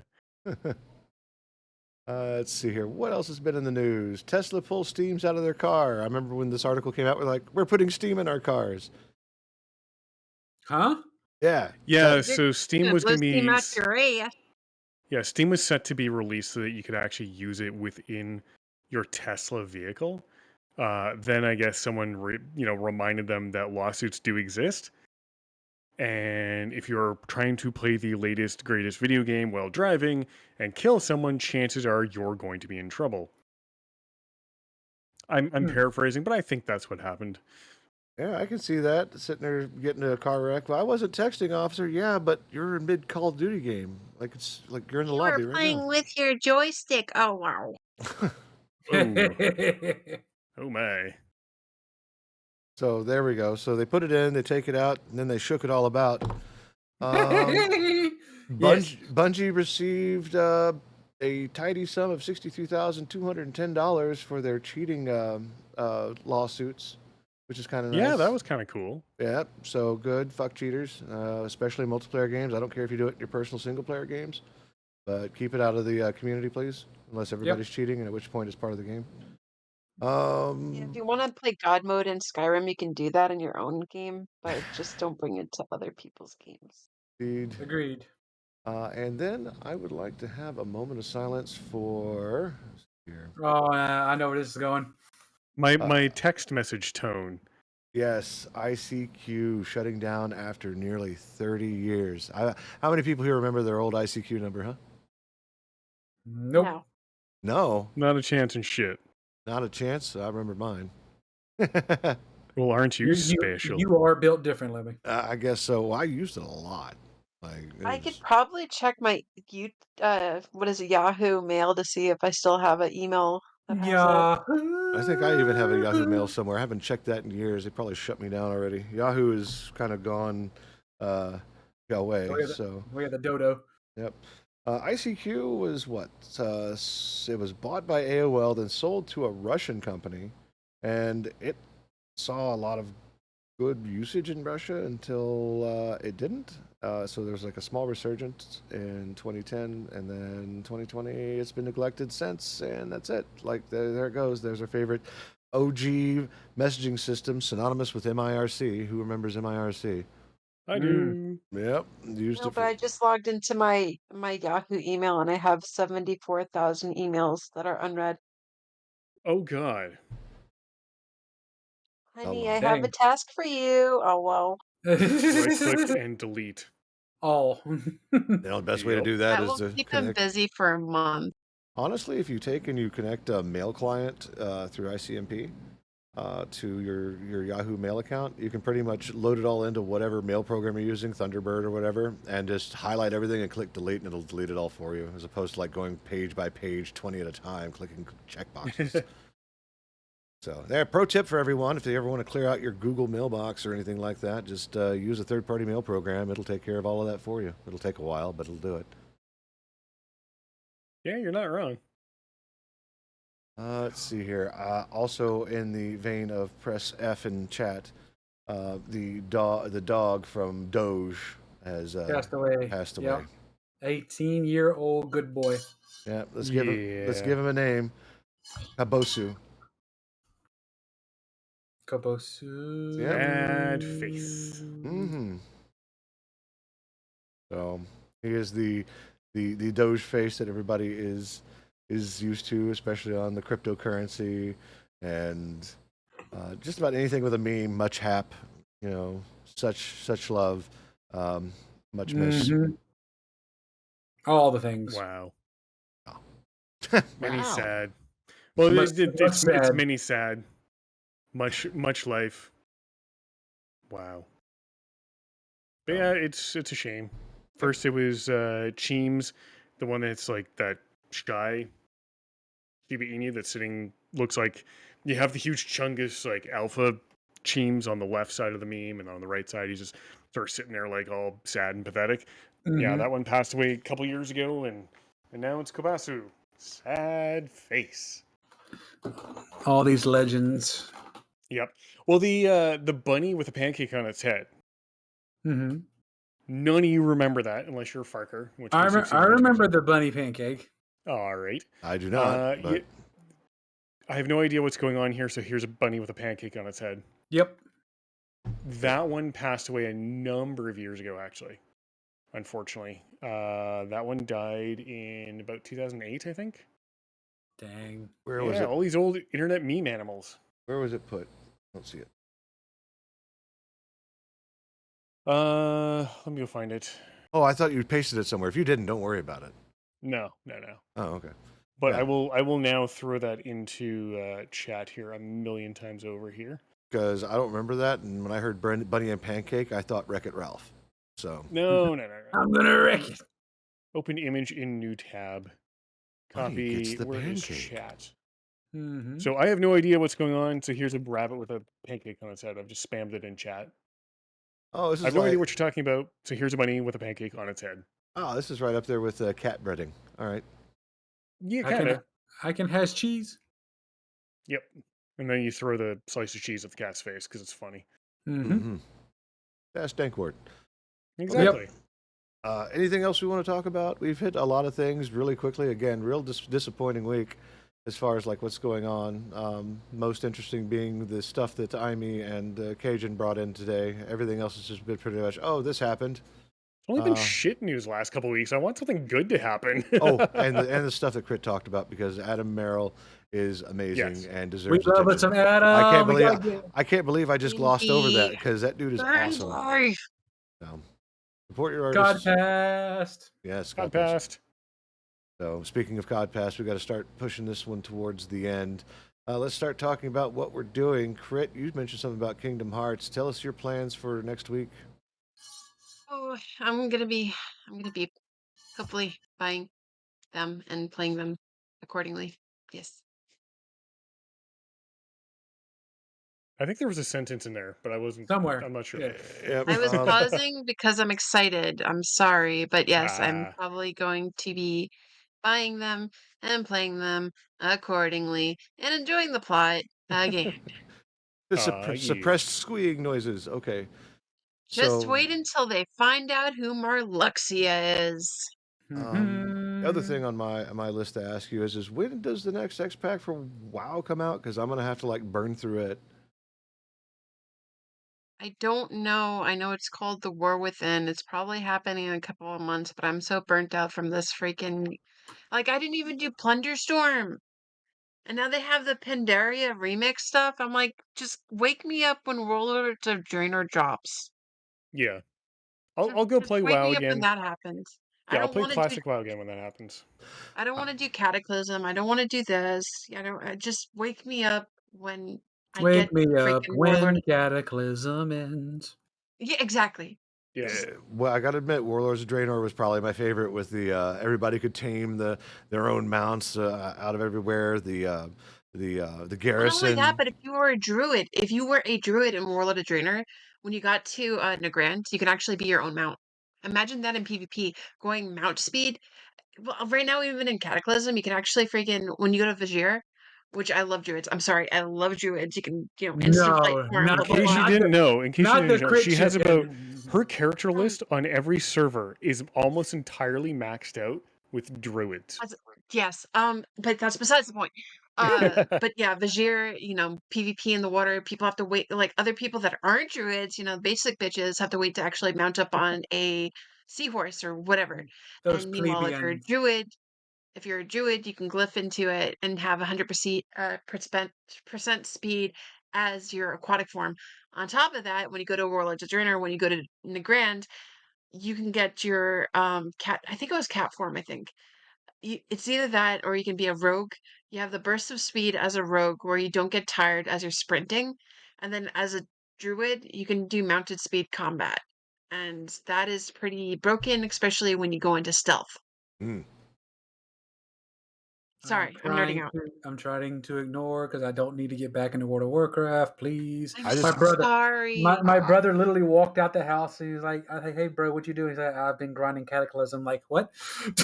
Let's see here. What else has been in the news? Tesla pulls Steams out of their car. I remember when this article came out, we're like, we're putting Steam in our cars. Huh? Yeah. Yeah, so Steam was Blow going to steam be out your ass. Yeah, Steam was set to be released so that you could actually use it within your Tesla vehicle. Then I guess someone reminded them that lawsuits do exist, and if you're trying to play the latest greatest video game while driving and kill someone, chances are you're going to be in trouble. I'm paraphrasing, but I think that's what happened. Yeah, I can see that. Sitting there getting in a car wreck. Well, I wasn't texting, officer. Yeah, but you're in mid Call of Duty game. Like it's like you're in the You lobby were right playing now. with your joystick. Oh wow. Oh, oh my. So there we go. So they put it in, they take it out, and then they shook it all about. Yes. Bungie received a tidy sum of $63,210 for their cheating lawsuits, which is kind of nice. Yeah, that was kind of cool. Yeah, so good. Fuck cheaters, especially multiplayer games. I don't care if you do it in your personal single-player games, but keep it out of the community, please, unless everybody's cheating, and at which point it's part of the game. Yeah, if you want to play God mode in Skyrim, you can do that in your own game, but just don't bring it to other people's games. Indeed. Agreed. And then I would like to have a moment of silence for. Here. Oh, I know where this is going. My text message tone. Yes, ICQ shutting down after nearly 30 years. How many people here remember their old ICQ number, huh? Nope. No. No, Not a chance in shit. not a chance. I remember mine. Well, aren't you special? You are built different, Libby. I guess so. Well, I used it a lot. Like I could probably check my Yahoo Mail to see if I still have an email that has it. I think I even have a Yahoo Mail somewhere. I haven't checked that in years. They probably shut me down already. Yahoo is kind of gone away. So we got the dodo. Yep. ICQ was what? It was bought by AOL, then sold to a Russian company, and it saw a lot of good usage in Russia until it didn't. So there was like a small resurgence in 2010, and then 2020, it's been neglected since, and that's it. Like there it goes. There's our favorite OG messaging system, synonymous with MIRC. Who remembers MIRC? I do. Yep, used No, it. but I just logged into my Yahoo email and I have 74,000 emails that are unread. Oh God. Honey, wow. I have a Dang. task for you. Oh well. Right click and delete. Oh. The best way to do that That is will to keep them connect. busy for a month. Honestly, if you take and you connect a mail client through ICMP to your Yahoo Mail account, you can pretty much load it all into whatever mail program you're using, Thunderbird or whatever, and just highlight everything and click delete, and it'll delete it all for you, as opposed to like going page by page, 20 at a time, clicking checkboxes. So, there, pro tip for everyone: if you ever want to clear out your Google mailbox or anything like that, just use a third-party mail program. It'll take care of all of that for you. It'll take a while, but it'll do it. Yeah, you're not wrong. Let's see here. Also, in the vein of press F in chat, the dog from Doge has Passed away. Passed away. Yep. 18-year-old good boy. Yeah, let's give him a name. Kabosu. Kabosu. Yeah. Bad face. Mm-hmm. So he is the Doge face that everybody is used to, especially on the cryptocurrency and just about anything with a meme. Much hap, such love, much miss. Mhm. All the things. Wow. Wow. Many sad. Well, Much it's sad. many sad. Much life. Wow. But yeah, it's a shame. First it was Cheems, The one that's like that shy Shiba Inu that's sitting, looks like you have the huge Chungus like alpha Cheems on the left side of the meme, and on the right side he's just sort of sitting there like all sad and pathetic. Yeah, that one passed away a couple years ago, and now it's Kabosu. Sad face. All these legends. Yep. Well, the bunny with a pancake on its head. Mm-hmm. None of you remember that unless you're a Farker. In which I case you've seen remember notification. the bunny pancake. All right. I do not. But I have no idea what's going on here. So here's a bunny with a pancake on its head. Yep. That one passed away a number of years ago, actually. Unfortunately, that one died in about 2008, I think. Dang. where was it? All these old internet meme animals. Where was it put? I don't see it. Let me go find it. Oh, I thought you pasted it somewhere. If you didn't, don't worry about it. No. Oh, okay. But Yeah. I will now throw that into chat here a million times over here. Because I don't remember that, and when I heard Bunny and Pancake, I thought Wreck-It Ralph. So No. I'm gonna wreck it. Open image in new tab. Bunny gets Copy. the Where is pancake. chat? Mm-hmm. So I have no idea what's going on. So here's a rabbit with a pancake on its head. I've just spammed it in chat. Oh, this I is have no like idea what you're talking about. So here's a bunny with a pancake on its head. this is right up there with cat breading. All right. Yeah, kind of. I can has cheese. Yep. And then you throw the slice of cheese at the cat's face because it's funny. Mm-hmm. That's Dankwart. Exactly. Anything else we want to talk about? We've hit a lot of things really quickly. Again, real disappointing week as far as like what's going on. Most interesting being the stuff that Imi and Cajun brought in today. Everything else has just been pretty much, oh, this happened. It's only been shit news last couple weeks. I want something good to happen. and the stuff that Crit talked about, because Adam Merrill is amazing and deserves We love attention. it, some Adam. I can't believe I just glossed over that, because that dude is Burns awesome. life. So, support your God artists. passed. Yes, God passed. So speaking of God Pass, we got to start pushing this one towards the end. Let's start talking about what we're doing. Crit, you mentioned something about Kingdom Hearts. Tell us your plans for next week. Oh, I'm gonna be hopefully buying them and playing them accordingly. Yes. I think there was a sentence in there, but I wasn't. Somewhere. I'm not sure. Yeah. Yep. I was pausing because I'm excited. I'm sorry, but yes, I'm Ah. probably going to be buying them and playing them accordingly and enjoying the plot again. Suppressed squeeing noises. Okay. Just So, wait until they find out who Marluxia is. the other thing on my list to ask you is when does the next X Pack for WoW come out? Because I'm gonna have to like burn through it. I don't know. I know it's called The War Within. It's probably happening in a couple of months, but I'm so burnt out from this freaking. Like, I didn't even do Plunder Storm. And now they have the Pandaria remix stuff. I'm like, just wake me up when Warlords of Draenor drops. Yeah. I'll go Just play wake WoW me up when again. that happens. I Yeah, I'll don't play want to do. classic WoW again when that happens. I don't want to do Cataclysm. I don't want to do this. I don't. Just wake me up when I Wake get me up freaking Warlord. when Cataclysm ends. Yeah, exactly. Yeah. Well, I got to admit, Warlords of Draenor was probably my favorite. With the everybody could tame their own mounts out of everywhere. The garrison. Not only that, but if you were a druid in Warlord of Draenor, when you got to Nagrand, you can actually be your own mount. Imagine that in PvP, going mount speed. Well, right now, even in Cataclysm, you can actually freaking when you go to Vizir, which I love druids. I'm sorry, I love druids. You can instant fight No, form, In blah blah case blah. you didn't know, not the crit she has about chicken. her character list on every server is almost entirely maxed out with druids. Yes, but that's besides the point. But yeah, Vizir, PvP in the water, people have to wait. Like other people that aren't druids, basic bitches have to wait to actually mount up on a seahorse or whatever. Those And meanwhile, plebeians. if you're a druid, you can glyph into it and have 100% percent speed as your aquatic form. On top of that, when you go to Warlords of Draenor, when you go to Nagrand, you can get your cat. I think it was cat form. I think it's either that or you can be a rogue. You have the burst of speed as a rogue where you don't get tired as you're sprinting. And then as a druid, you can do mounted speed combat. And that is pretty broken, especially when you go into stealth. Mm. Sorry, I'm nerding out. I'm trying to ignore because I don't need to get back into World of Warcraft. Please, I'm I just- my brother. sorry. My brother literally walked out the house and he's like, "I think, hey bro, what you doing?" He's like, "I've been grinding Cataclysm." Like, what? He's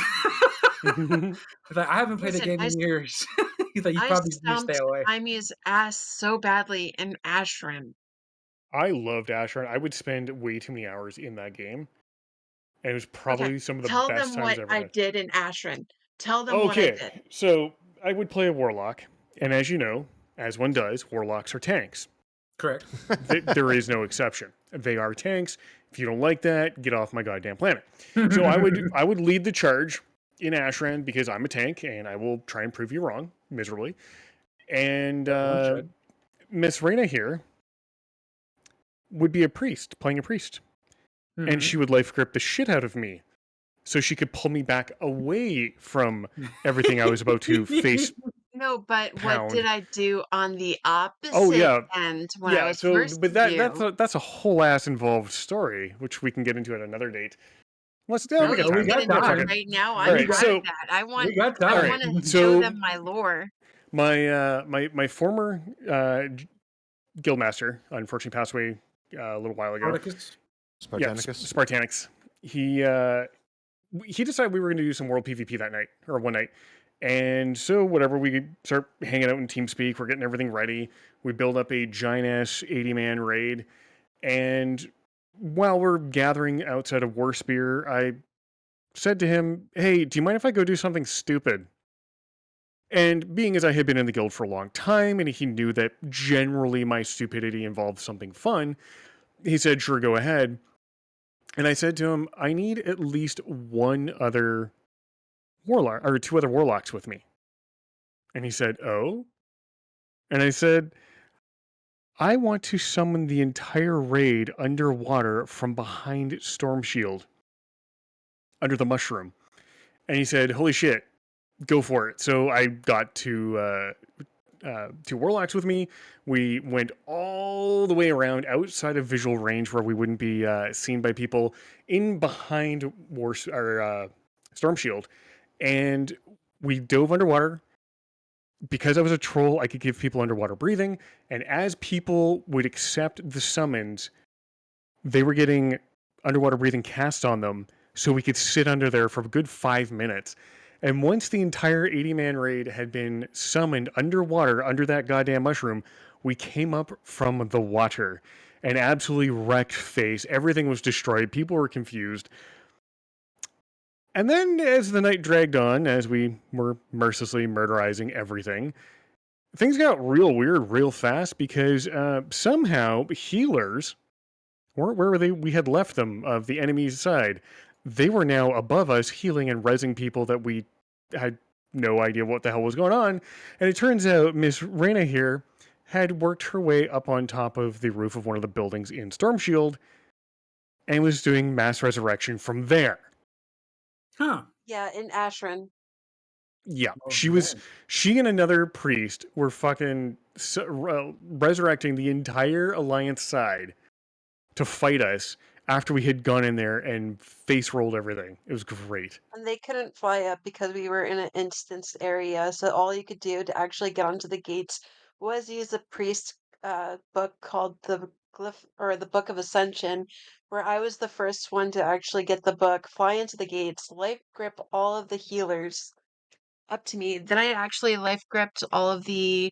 like, "I haven't played a Listen, game in years." He's like, "You I probably need to stay stumped away." Imy's ass so badly in Ashran. I loved Asher. I would spend way too many hours in that game, and it was probably some of the Tell best them times what I ever I had. did in Ashran. Tell them what I did. Okay, so I would play a warlock, and as you know, as one does, warlocks are tanks. Correct. There is no exception. They are tanks. If you don't like that, get off my goddamn planet. So I would lead the charge in Ashran because I'm a tank, and I will try and prove you wrong miserably. And One should. Miss Reyna here would be a priest, playing a priest. Mhm. And she would life grip the shit out of me so she could pull me back away from everything I was about to face. No, but what Pound. did I do on the opposite Oh, yeah. end when I Yeah, was so first but with you? that's a whole ass involved story, which we can get into at another date. Let's No, we got we time. you got get into time. it right now. All I'm right, proud so- of that. I want We got I time. want to So- show them my lore. My former guildmaster unfortunately passed away a little while ago. Spartacus? Spartanicus. Spartanix. He decided we were going to do some world PvP that night or one night, and so whatever, we start hanging out in TeamSpeak. We're getting everything ready. We build up a giant ass 80-man raid, and while we're gathering outside of Warspear, I said to him, "Hey, do you mind if I go do something stupid?" And being as I had been in the guild for a long time, and he knew that generally my stupidity involved something fun, he said, "Sure, go ahead." And I said to him, "I need at least one other warlock, or two other warlocks with me." And he said, "Oh?" And I said, "I want to summon the entire raid underwater from behind Storm Shield, under the mushroom." And he said, "Holy shit, go for it." So I got two warlocks with me. We went all the way around outside of visual range where we wouldn't be seen by people, in behind Storm Shield, and we dove underwater. Because I was a troll, I could give people underwater breathing, and as people would accept the summons, they were getting underwater breathing cast on them, so we could sit under there for a good 5 minutes. And once the entire 80-man raid had been summoned underwater, under that goddamn mushroom, we came up from the water and absolutely wrecked face. Everything was destroyed. People were confused. And then as the night dragged on, as we were mercilessly murderizing everything, things got real weird real fast because somehow healers weren't where we had left them of the enemy's side. They were now above us, healing and rezzing people that we had no idea what the hell was going on. And it turns out Miss Reyna here had worked her way up on top of the roof of one of the buildings in Storm Shield and was doing mass resurrection from there. Huh. Yeah, in Ashran. Yeah, Oh, she and another priest were fucking resurrecting the entire Alliance side to fight us after we had gone in there and face rolled everything. It was great. And they couldn't fly up because we were in an instanced area, so all you could do to actually get onto the gates was use a priest book called the Glyph or the Book of Ascension, where I was the first one to actually get the book, fly into the gates, life grip all of the healers up to me. Then I actually life gripped all of the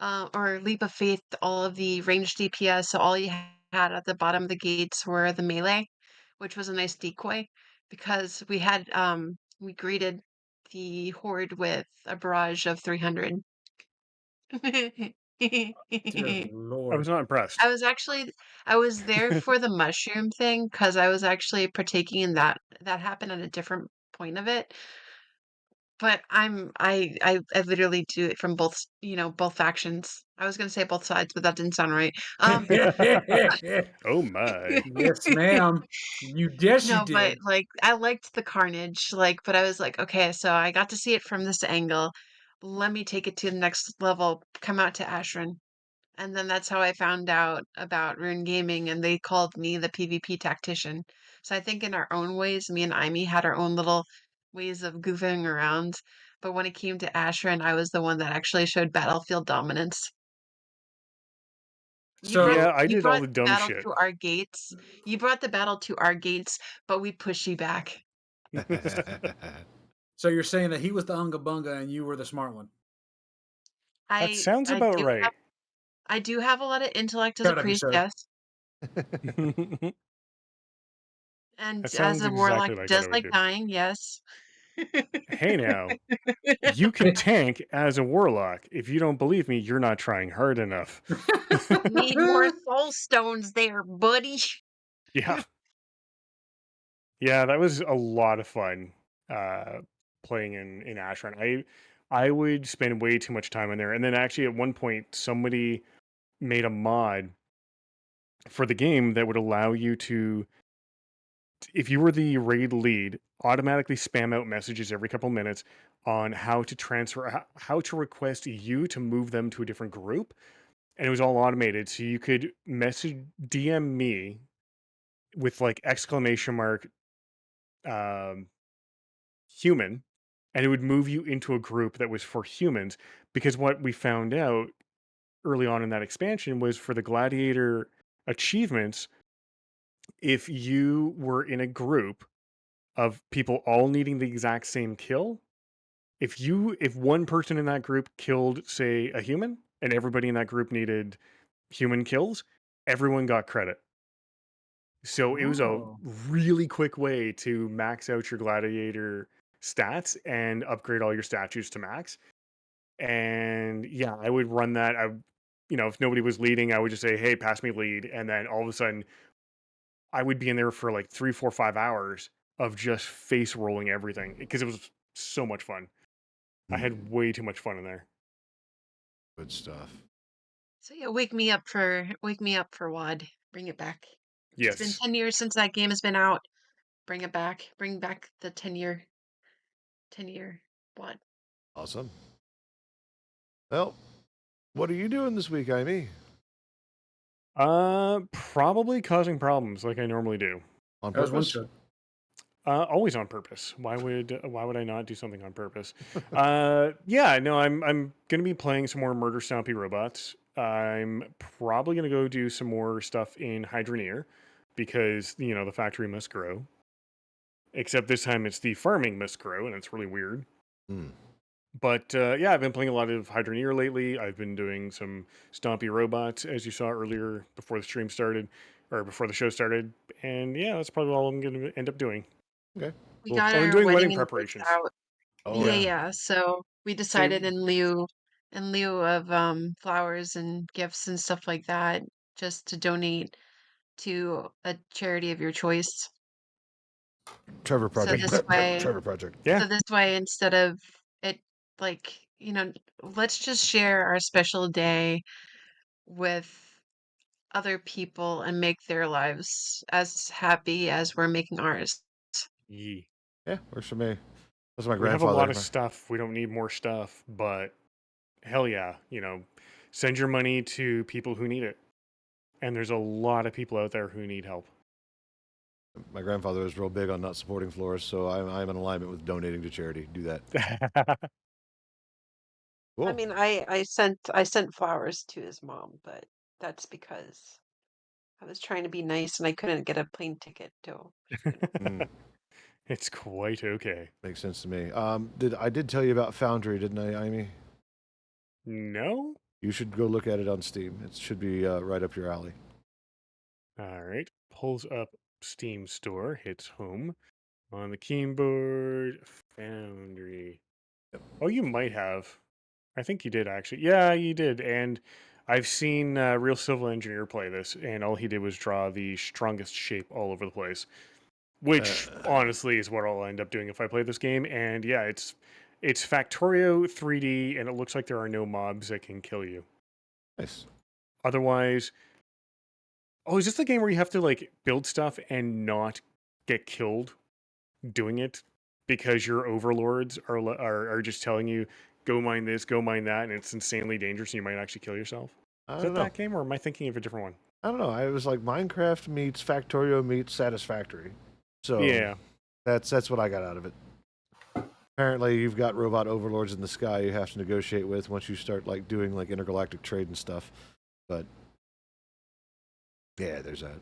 or leap of faith, all of the ranged DPS. So all you had at the bottom of the gates were the melee, which was a nice decoy because we greeted the horde with a barrage of 300. Dear I Lord. was not impressed. I was there for the mushroom thing because I was actually partaking in that. That happened at a different point of it. But I literally do it from both, both factions. I was gonna say both sides, but that didn't sound right. Oh my. Yes, ma'am. You you No, did. but like I liked the carnage, but I was like, okay, so I got to see it from this angle. Let me take it to the next level, come out to Ashran. And then that's how I found out about Rune Gaming, and they called me the PvP tactician. So I think in our own ways, me and Imi had our own little ways of goofing around. but when it came to Ashran, I was the one that actually showed battlefield dominance. Yeah, I You did all brought the the dumb battle shit. to our gates. You brought the battle to our gates, but we pushed you back. So you're saying that he was the unga bunga and you were the smart one? That I sounds I about do right. have I do have a lot of intellect as a Proud of you, priest, sir. yes, That and as sounds a warlock, exactly like what does I would like do. dying, yes. Hey now, you can tank as a warlock. If you don't believe me, you're not trying hard enough. Need more soul stones there, buddy. Yeah. Yeah, that was a lot of fun playing in Ashran. I would spend way too much time in there. And then actually at one point somebody made a mod for the game that would allow you to, if you were the raid lead, automatically spam out messages every couple minutes on how to transfer, how to request you to move them to a different group. And it was all automated. So you could message, DM me with like exclamation mark, um, human, and it would move you into a group that was for humans. Because what we found out early on in that expansion was for the gladiator achievements, if you were in a group of people all needing the exact same kill, if one person in that group killed, say, a human, and everybody in that group needed human kills, everyone got credit. So it was a Oh. really quick way to max out your gladiator stats and upgrade all your statues to max. And yeah, I would run that. If nobody was leading, I would just say, "Hey, pass me lead," and then all of a sudden, I would be in there for like 3, 4, 5 hours of just face rolling everything because it was so much fun. I had way too much fun in there. Good stuff. So yeah, wake me up for WoD. Bring it back. It's been Yes. 10 years since that game has been out. Bring it back. Bring back the 10-year WoD. Awesome. Well, what are you doing this week, Amy? Probably causing problems like I normally do. On That was one purpose? show. Always on purpose. Why would I not do something on purpose? Yeah, no, I'm gonna be playing some more Murder Stompy Robots. I'm probably gonna go do some more stuff in Hydroneer because the factory must grow. Except this time it's the farming must grow, and it's really weird. Hmm. But yeah, I've been playing a lot of Hydroneer lately. I've been doing some Stompy Robots, as you saw earlier before the stream started, or before the show started. And yeah, that's probably all I'm gonna end up doing. Okay. We Cool. got Oh, I'm our doing wedding wedding invites preparations. out. Oh, Yeah. So we decided Same. in lieu of flowers and gifts and stuff like that, just to donate to a charity of your choice. Trevor So Project. this way, Trevor Project. Yeah. instead of it, like, let's just share our special day with other people and make their lives as happy as we're making ours. Yee. Yeah, works for me. That's my We have a lot grandfather. of stuff. We don't need more stuff, but hell yeah, send your money to people who need it. And there's a lot of people out there who need help. My grandfather was real big on not supporting florists, so I'm in alignment with donating to charity. Do that. Cool. I mean, I sent flowers to his mom, but that's because I was trying to be nice and I couldn't get a plane ticket to. It's quite okay. Makes sense to me. I did tell you about Foundry, didn't I, Amy? No? You should go look at it on Steam. It should be right up your alley. All right. Pulls up Steam Store, hits home. On the keyboard, Foundry. Yep. Oh, you might have. I think you did, actually. Yeah, you did. And I've seen Real Civil Engineer play this, and all he did was draw the strongest shape all over the place. Which, honestly, is what I'll end up doing if I play this game. And yeah, it's Factorio 3D, and it looks like there are no mobs that can kill you. Nice. Otherwise... Oh, is this the game where you have to, like, build stuff and not get killed doing it because your overlords are just telling you, go mine this, go mine that, and it's insanely dangerous and you might actually kill yourself? Is that that game, or am I thinking of a different one? I don't know. It was like Minecraft meets Factorio meets Satisfactory. So Yeah. that's what I got out of it. apparently you've got robot overlords in the sky you have to negotiate with once you start like doing like intergalactic trade and stuff. But yeah, there's that.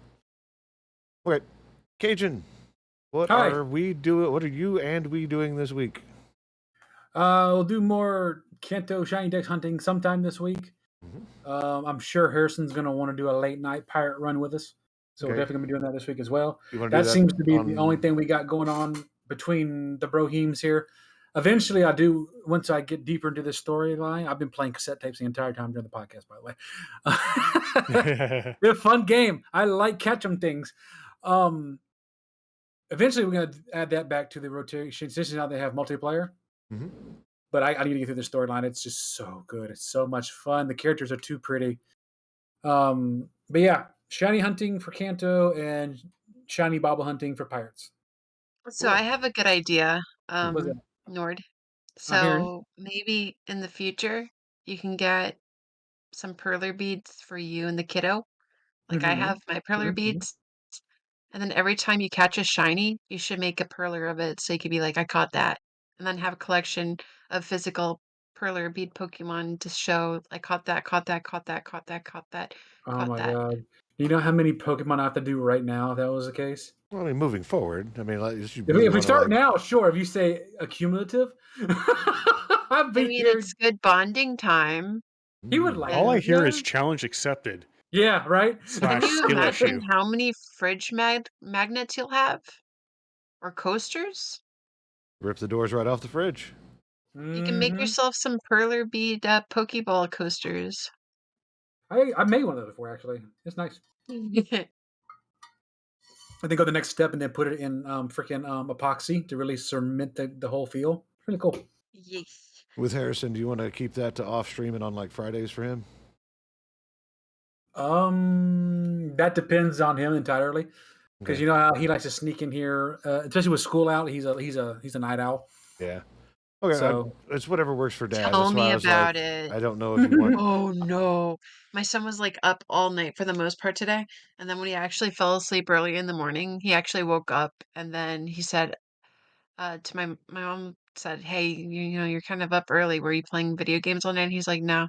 Okay, Cajun, what Hi. are we doing? What are you and we doing this week? We'll do more Kanto Shiny Dex hunting sometime this week. I'm sure Harrison's going to want to do a late night pirate run with us. So we're Okay. definitely going to be doing that this week as well. You want to do That that seems to be the on- only thing we got going on between the Broheems here. Eventually, I do, once I get deeper into this storyline, I've been playing cassette tapes the entire time during the podcast, by the way. They're a fun game. I like catch 'em things. Eventually, we're going to add that back to the rotation. This is how they have multiplayer. Mhm. But I need to get through the storyline. It's just so good. It's so much fun. The characters are too pretty. But yeah, shiny hunting for Kanto and shiny bobble hunting for pirates. So I have a good idea, What's that? Nord. I'm hearing. So maybe in the future you can get some perler beads for you and the kiddo. Like I Mhm. have my perler Mhm. beads, and then every time you catch a shiny, you should make a perler of it so you could be like, I caught that. And then have a collection of physical perler bead Pokemon to show I caught that, caught that, caught that, caught that, caught that, Oh caught my that. god. You know how many Pokemon I have to do right now if that was the case? Well, I mean, moving forward, I mean, like, you If really we wanna, start like- now, sure. If you say accumulative, I've I been mean, here. it's good bonding time. He would like All I that. hear Yeah. is challenge accepted. Yeah, right? Slash Can you skill imagine issue. how many fridge magnets you'll have? Or coasters? rip the doors right off the fridge. You can make Mhm. yourself some perler bead Pokeball coasters. I made one of those before, actually. It's nice. I think go the next step and then put it in freaking epoxy to really cement the whole feel. Really cool. Yes. With Harrison, do you want to keep that to off streaming on like Fridays for him? That depends on him entirely, because Okay. you know how he likes to sneak in here, especially with school out. He's a night owl. Yeah. Okay. So it's whatever works for Dad. Tell That's why me I was about like, it. I don't know if you want. Oh no. My son was like up all night for the most part today. And then when he actually fell asleep early in the morning, he actually woke up and then he said to my mom said, "Hey, you know, you're kind of up early. Were you playing video games all night?" And he's like, "No."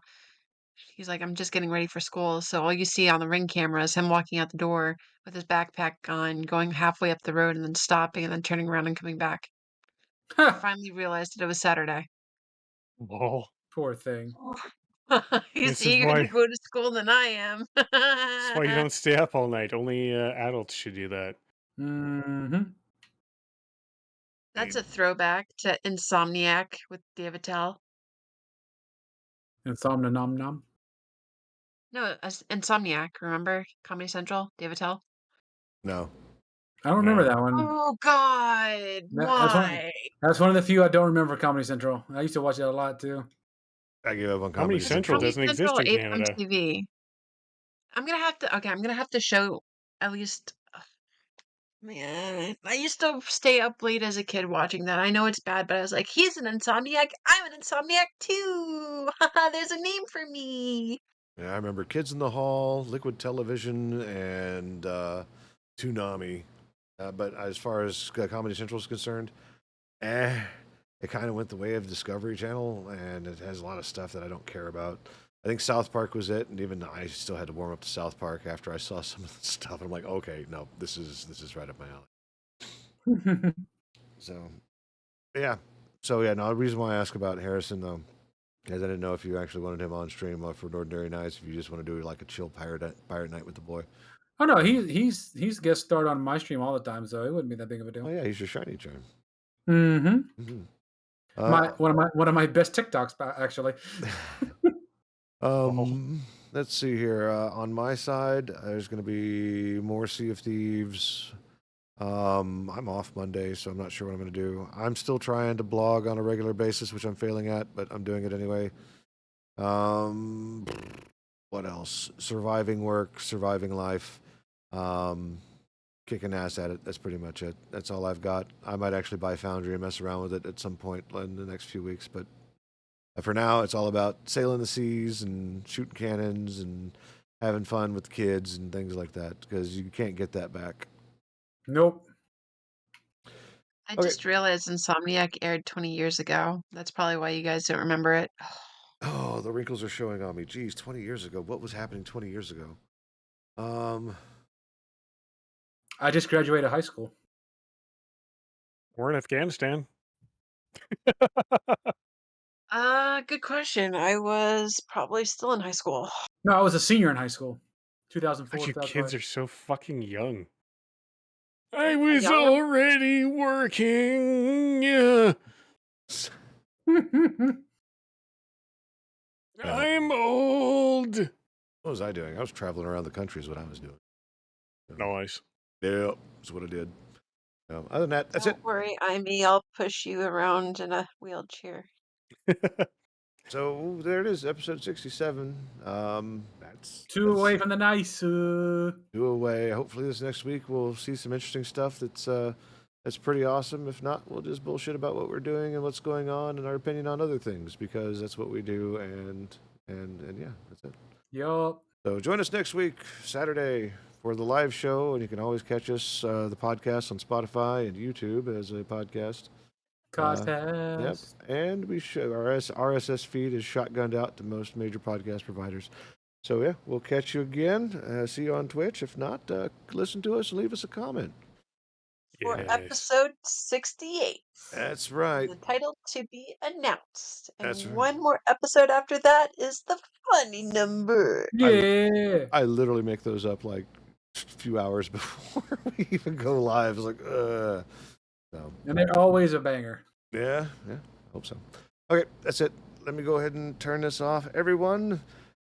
He's like, "I'm just getting ready for school." So all you see on the ring camera is him walking out the door with his backpack on, going halfway up the road and then stopping and then turning around and coming back. He finally realized that it was Saturday. Oh, poor thing. He's This is eager to why- go to school than I am. that's why you don't stay up all night. Only adults should do that. Hmm. That's a throwback to Insomniac with Dave Attell. Insomnia nom nom. No, Insomniac, remember? Comedy Central, Dave Attell. No. I don't remember No. that one. Oh God, why? That's one of the few I don't remember. Comedy Central. I used to watch that a lot too. I gave up on Comedy Comedy Central Comedy doesn't exist Central in apes on Canada. TV. I'm gonna have to show at least. Man, I used to stay up late as a kid watching that. I know it's bad, but I was like, he's an insomniac. I'm an insomniac too. There's a name for me. Yeah, I remember Kids in the Hall, Liquid Television, and Toonami. But as far as Comedy Central is concerned, it kind of went the way of Discovery Channel, and it has a lot of stuff that I don't care about. I think South Park was it, and even I still had to warm up to South Park after I saw some of the stuff. I'm like, okay, no, this is right up my alley. So, yeah. So yeah, no. The reason why I asked about Harrison though, is I didn't know if you actually wanted him on stream for Ordinary Nights. If you just want to do like a chill pirate night with the boy. Oh no, he's guest starred on my stream all the time, so it wouldn't be that big of a Oh deal. yeah, he's your shiny charm. Mm-hmm. Mm-hmm. One of my best TikToks actually. Let's see here. On my side, there's going to be more Sea of Thieves. I'm off Monday, so I'm not sure what I'm going to do. I'm still trying to blog on a regular basis, which I'm failing at, but I'm doing it anyway. What else? Surviving work, surviving life, kicking ass at it. That's pretty much it. That's all I've got. I might actually buy Foundry and mess around with it at some point in the next few weeks, but for now, it's all about sailing the seas and shooting cannons and having fun with the kids and things like that, because you can't get that back. Nope. I Okay. just realized Insomniac aired 20 years ago. That's probably why you guys don't remember it. Oh, the wrinkles are showing on me. Geez, 20 years ago. What was happening 20 years ago? I just graduated high school. We're in Afghanistan. Good question. I was probably still in high school. No, I was a senior in high school. 2004, God, you kids 2005. are so fucking young. I was Young? already working. Yeah. I'm old. What was I doing? I was traveling around the country is what I was doing. Nice. Yeah, that's what I did. Other than that, that's it. Don't worry, I'll push you around in a wheelchair. So there it is, episode 67. That's Two away from the nice. 2 away. Hopefully this next week we'll see some interesting stuff that's pretty awesome. If not, we'll just bullshit about what we're doing and what's going on and our opinion on other things because that's what we do. And yeah, that's it. Yup. So join us next week, Saturday, for the live show, and you can always catch us the podcast on Spotify and YouTube as a podcast. Yep, and our RSS feed is shotgunned out to most major podcast providers. So yeah, we'll catch you again. See you on Twitch. If not, listen to us and leave us a comment. For Yes. episode 68. That's right. The title to be announced. And That's right. one more episode after that is the funny number. Yeah. I literally make those up like a few hours before we even go live. It's like, So, And they're always a banger. yeah, hope so. Okay, that's it. Let me go ahead and turn this off. Everyone,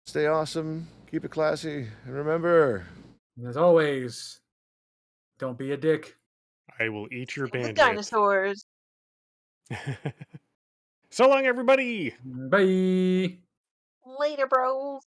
stay awesome, keep it classy, and remember, And as always, don't be a dick. I will eat your The bandwidth. dinosaurs. So long, everybody. Bye. Later, bros.